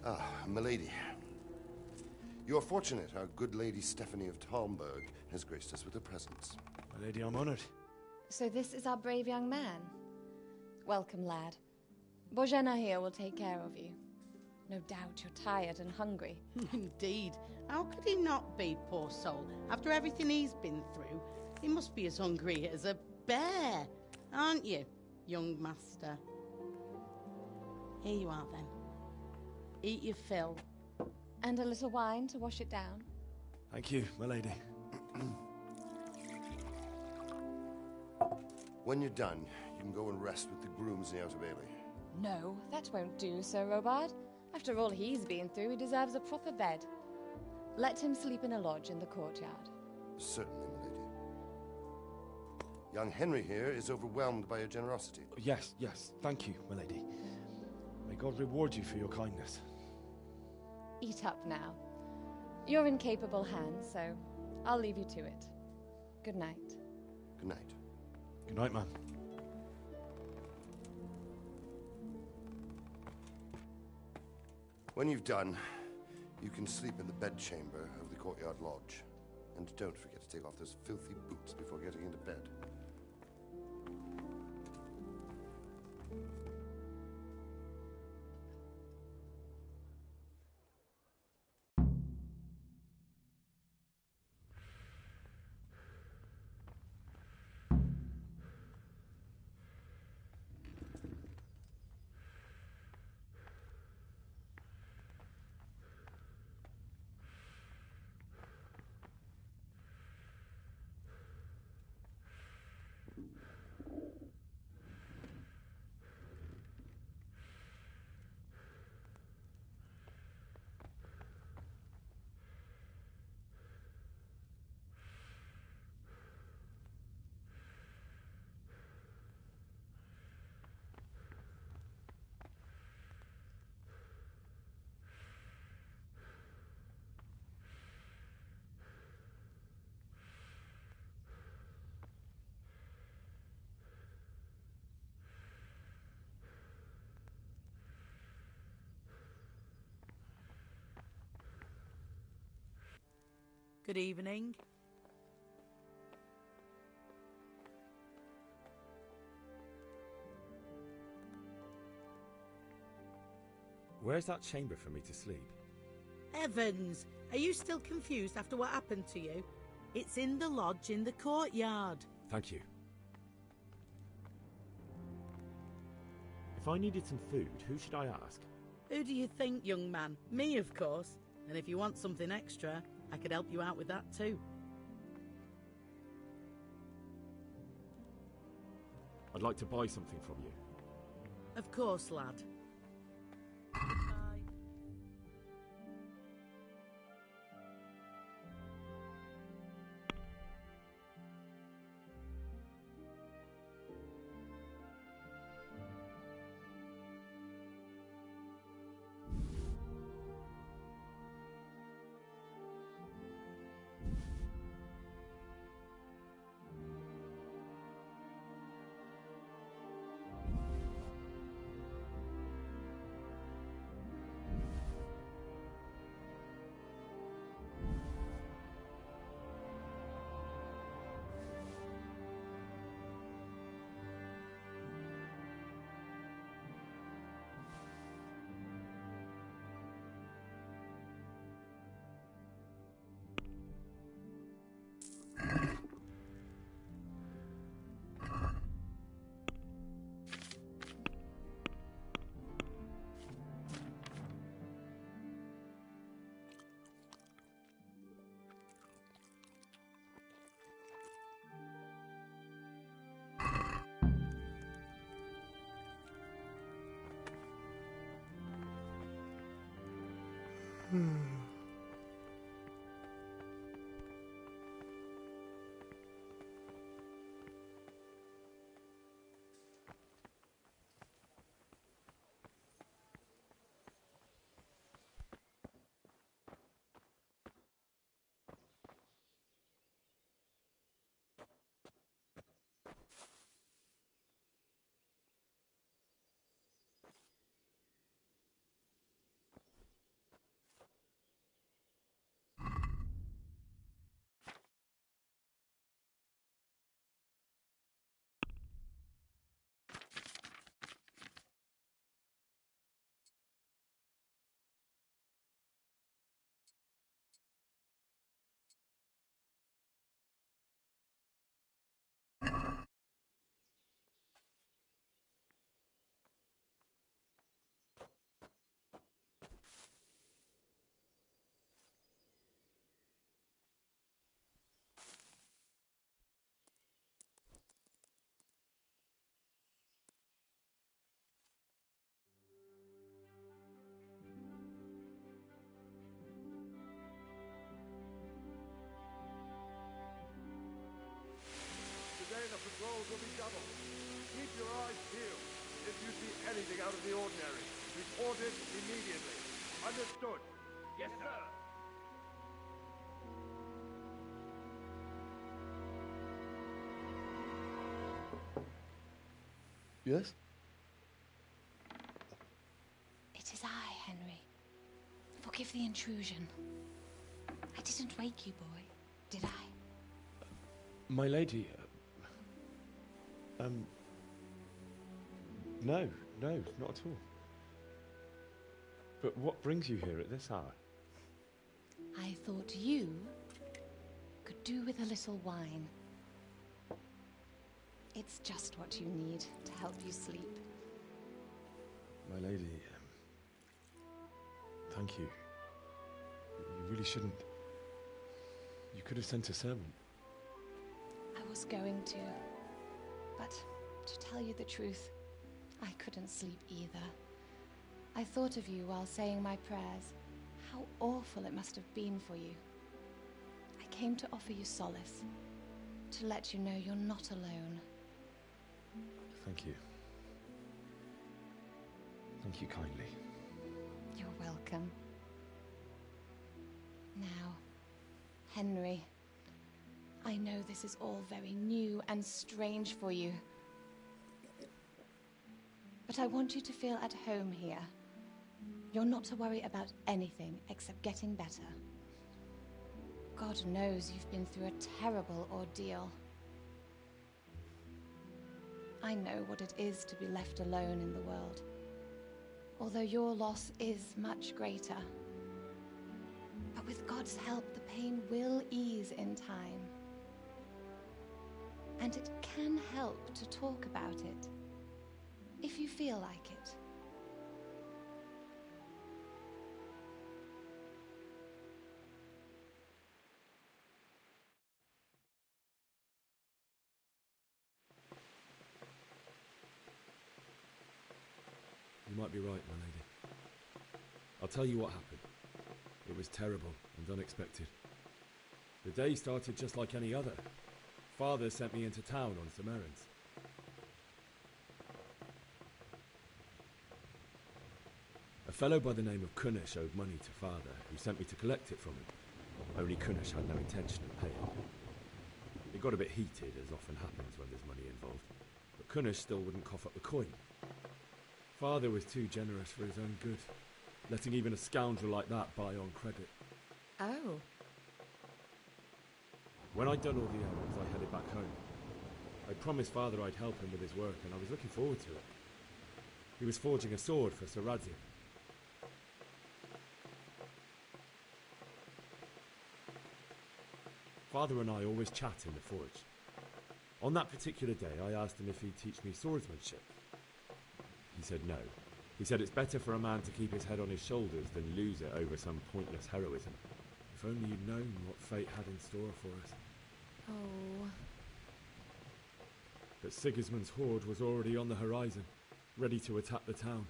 Ah, milady. You are fortunate our good lady Stephanie of Talmberg has graced us with her presence. My lady, I'm honored. So this is our brave young man. Welcome, lad. Bojena here will take care of you. No doubt you're tired and hungry. Indeed. How could he not be, poor soul? After everything he's been through, he must be as hungry as a bear. Aren't you, young master? Here you are, then. Eat your fill. And a little wine to wash it down. Thank you, my lady. When you're done, you can go and rest with the grooms in the Outer Bailey. No, that won't do, Sir Robard. After all he's been through, he deserves a proper bed. Let him sleep in a lodge in the courtyard. Certainly, milady. Young Henry here is overwhelmed by your generosity. Yes, thank you, my lady. May God reward you for your kindness. Eat up now. You're in capable hands, so I'll leave you to it. Good night. Good night. Good night, man. When you've done, you can sleep in the bedchamber of the courtyard lodge. And don't forget to take off those filthy boots before getting into bed. Good evening. Where's that chamber for me to sleep? Evans, are you still confused after what happened to you? It's in the lodge in the courtyard. Thank you. If I needed some food, who should I ask? Who do you think, young man? Me, of course. And if you want something extra, I could help you out with that too. I'd like to buy something from you. Of course, lad. Today the patrols will be doubled. Keep your eyes peeled. If you see anything out of the ordinary, report it immediately. Understood? Yes, sir. Yes? It is I, Henry. Forgive the intrusion. I didn't wake you, boy, did I? My lady, no, not at all. But what brings you here at this hour? I thought you could do with a little wine. It's just what you need to help you sleep. My lady, thank you. You really shouldn't. You could have sent a servant. I was going to, but to tell you the truth, I couldn't sleep either. I thought of you while saying my prayers. How awful it must have been for you. I came to offer you solace, to let you know you're not alone. Thank you. Thank you kindly. You're welcome. Now, Henry, I know this is all very new and strange for you. But I want you to feel at home here. You're not to worry about anything except getting better. God knows you've been through a terrible ordeal. I know what it is to be left alone in the world, although your loss is much greater. But with God's help, the pain will ease in time. And it can help to talk about it, if you feel like it. You might be right, my lady. I'll tell you what happened. It was terrible and unexpected. The day started just like any other. Father sent me into town on some errands. A fellow by the name of Kunish owed money to Father, who sent me to collect it from him. Only Kunish had no intention of paying. It got a bit heated, as often happens when there's money involved, but Kunish still wouldn't cough up the coin. Father was too generous for his own good, letting even a scoundrel like that buy on credit. Oh. When I'd done all the errands, I headed back home. I promised Father I'd help him with his work, and I was looking forward to it. He was forging a sword for Sir Radzig. Father and I always chat in the forge. On that particular day, I asked him if he'd teach me swordsmanship. He said no. He said it's better for a man to keep his head on his shoulders than lose it over some pointless heroism. If only you'd known what fate had in store for us. Oh. But Sigismund's horde was already on the horizon, ready to attack the town.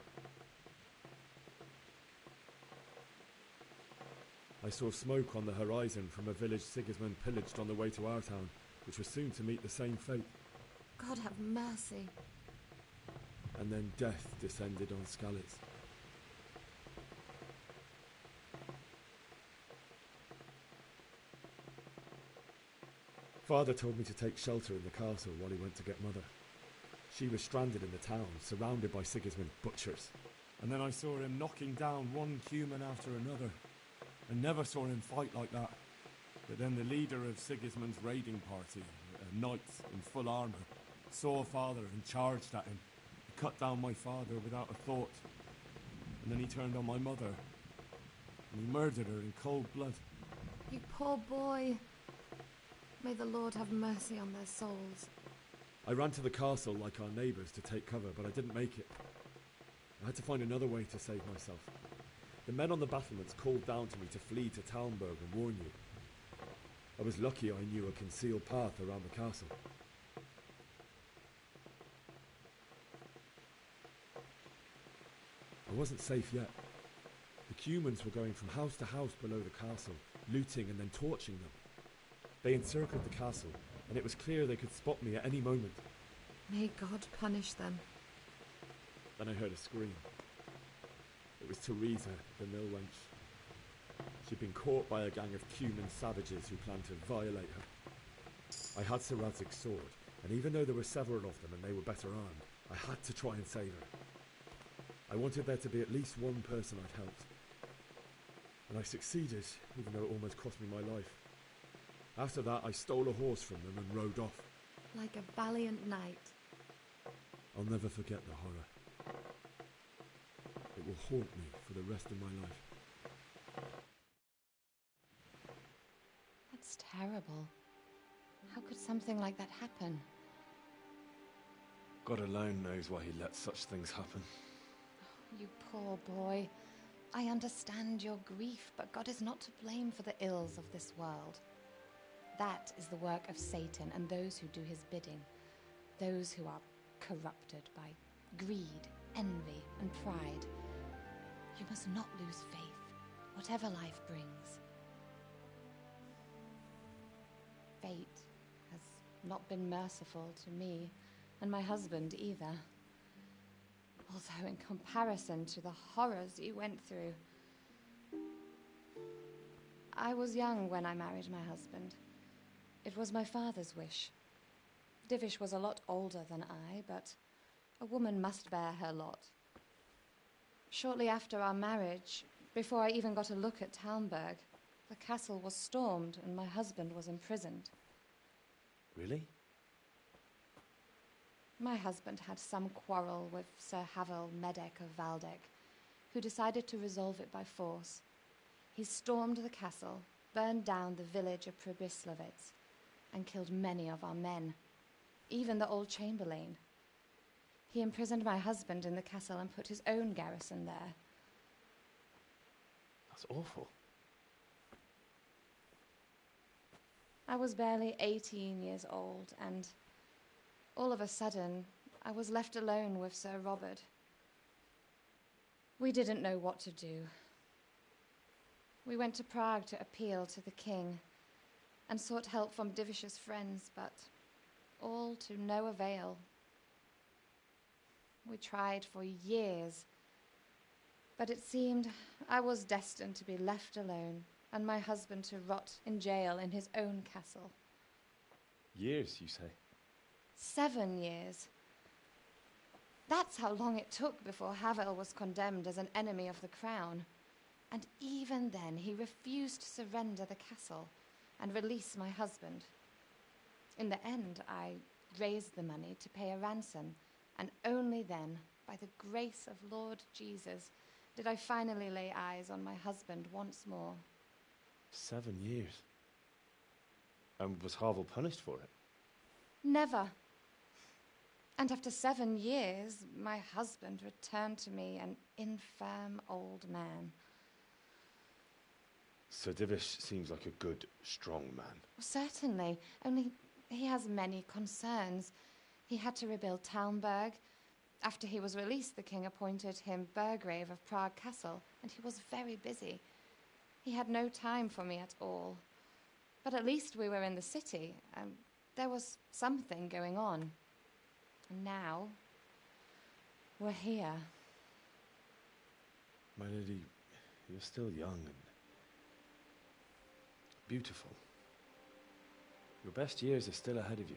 I saw smoke on the horizon from a village Sigismund pillaged on the way to our town, which was soon to meet the same fate. God have mercy. And then death descended on Skalitz. Father told me to take shelter in the castle while he went to get Mother. She was stranded in the town, surrounded by Sigismund's butchers. And then I saw him knocking down one human after another. I never saw him fight like that. But then the leader of Sigismund's raiding party, a knight in full armour, saw Father and charged at him. He cut down my father without a thought. And then he turned on my mother. And he murdered her in cold blood. You poor boy. May the Lord have mercy on their souls. I ran to the castle like our neighbours to take cover, but I didn't make it. I had to find another way to save myself. The men on the battlements called down to me to flee to Talmberg and warn you. I was lucky I knew a concealed path around the castle. I wasn't safe yet. The Cumans were going from house to house below the castle, looting and then torching them. They encircled the castle, and it was clear they could spot me at any moment. May God punish them. Then I heard a scream. It was Teresa, the mill wench. She'd been caught by a gang of Cuman savages who planned to violate her. I had Sir Radzig's sword, and even though there were several of them and they were better armed, I had to try and save her. I wanted there to be at least one person I'd helped. And I succeeded, even though it almost cost me my life. After that, I stole a horse from them and rode off. Like a valiant knight. I'll never forget the horror. It will haunt me for the rest of my life. That's terrible. How could something like that happen? God alone knows why he lets such things happen. You poor boy. I understand your grief, but God is not to blame for the ills of this world. That is the work of Satan and those who do his bidding. Those who are corrupted by greed, envy, and pride. You must not lose faith, whatever life brings. Fate has not been merciful to me, and my husband either. Although in comparison to the horrors you went through. I was young when I married my husband. It was my father's wish. Divish was a lot older than I, but a woman must bear her lot. Shortly after our marriage, before I even got a look at Talmberg, the castle was stormed and my husband was imprisoned. Really? My husband had some quarrel with Sir Havel Medek of Valdek, who decided to resolve it by force. He stormed the castle, burned down the village of Pribyslavitz, and killed many of our men, even the old chamberlain. He imprisoned my husband in the castle and put his own garrison there. That's awful. I was barely 18 years old, and all of a sudden, I was left alone with Sir Robert. We didn't know what to do. We went to Prague to appeal to the king and sought help from Divish's friends, but all to no avail. We tried for years, but it seemed I was destined to be left alone and my husband to rot in jail in his own castle. Years, you say? 7 years. That's how long it took before Havel was condemned as an enemy of the crown. And even then, he refused to surrender the castle and release my husband. In the end, I raised the money to pay a ransom, and only then, by the grace of Lord Jesus, did I finally lay eyes on my husband once more. 7 years? And was Havel punished for it? Never. And after 7 years, my husband returned to me an infirm old man. Sir Divish seems like a good, strong man. Certainly, only he has many concerns. He had to rebuild Talmberg. After he was released, the king appointed him Burgrave of Prague Castle, and he was very busy. He had no time for me at all. But at least we were in the city, and there was something going on. And now, we're here. My lady, you're still young and beautiful. Your best years are still ahead of you.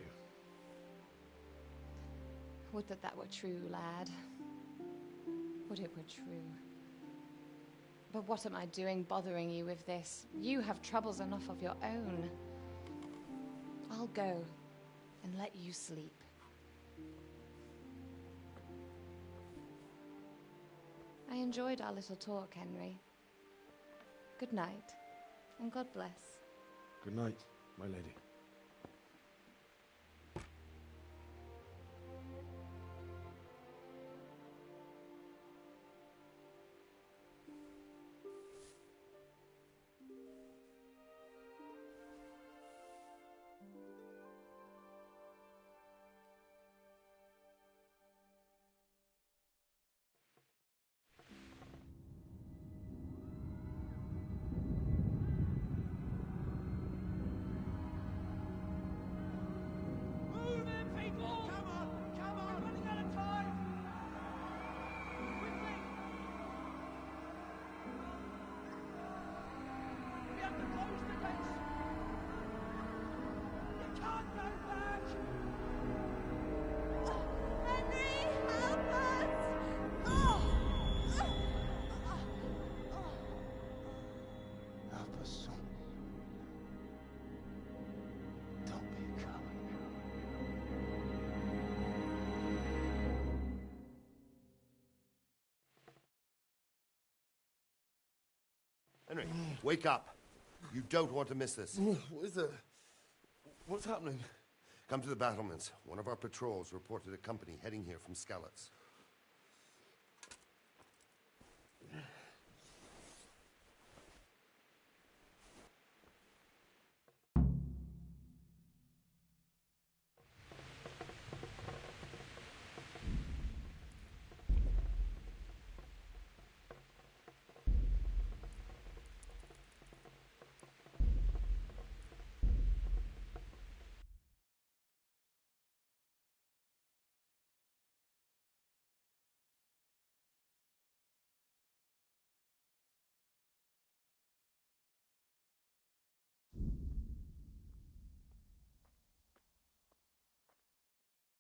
Would that that were true, lad. Would it were true. But what am I doing bothering you with this? You have troubles enough of your own. I'll go and let you sleep. I enjoyed our little talk, Henry. Good night, and God bless. Good night, my lady. Henry, wake up. You don't want to miss this. What is it? What's happening? Come to the battlements. One of our patrols reported a company heading here from Skalitz.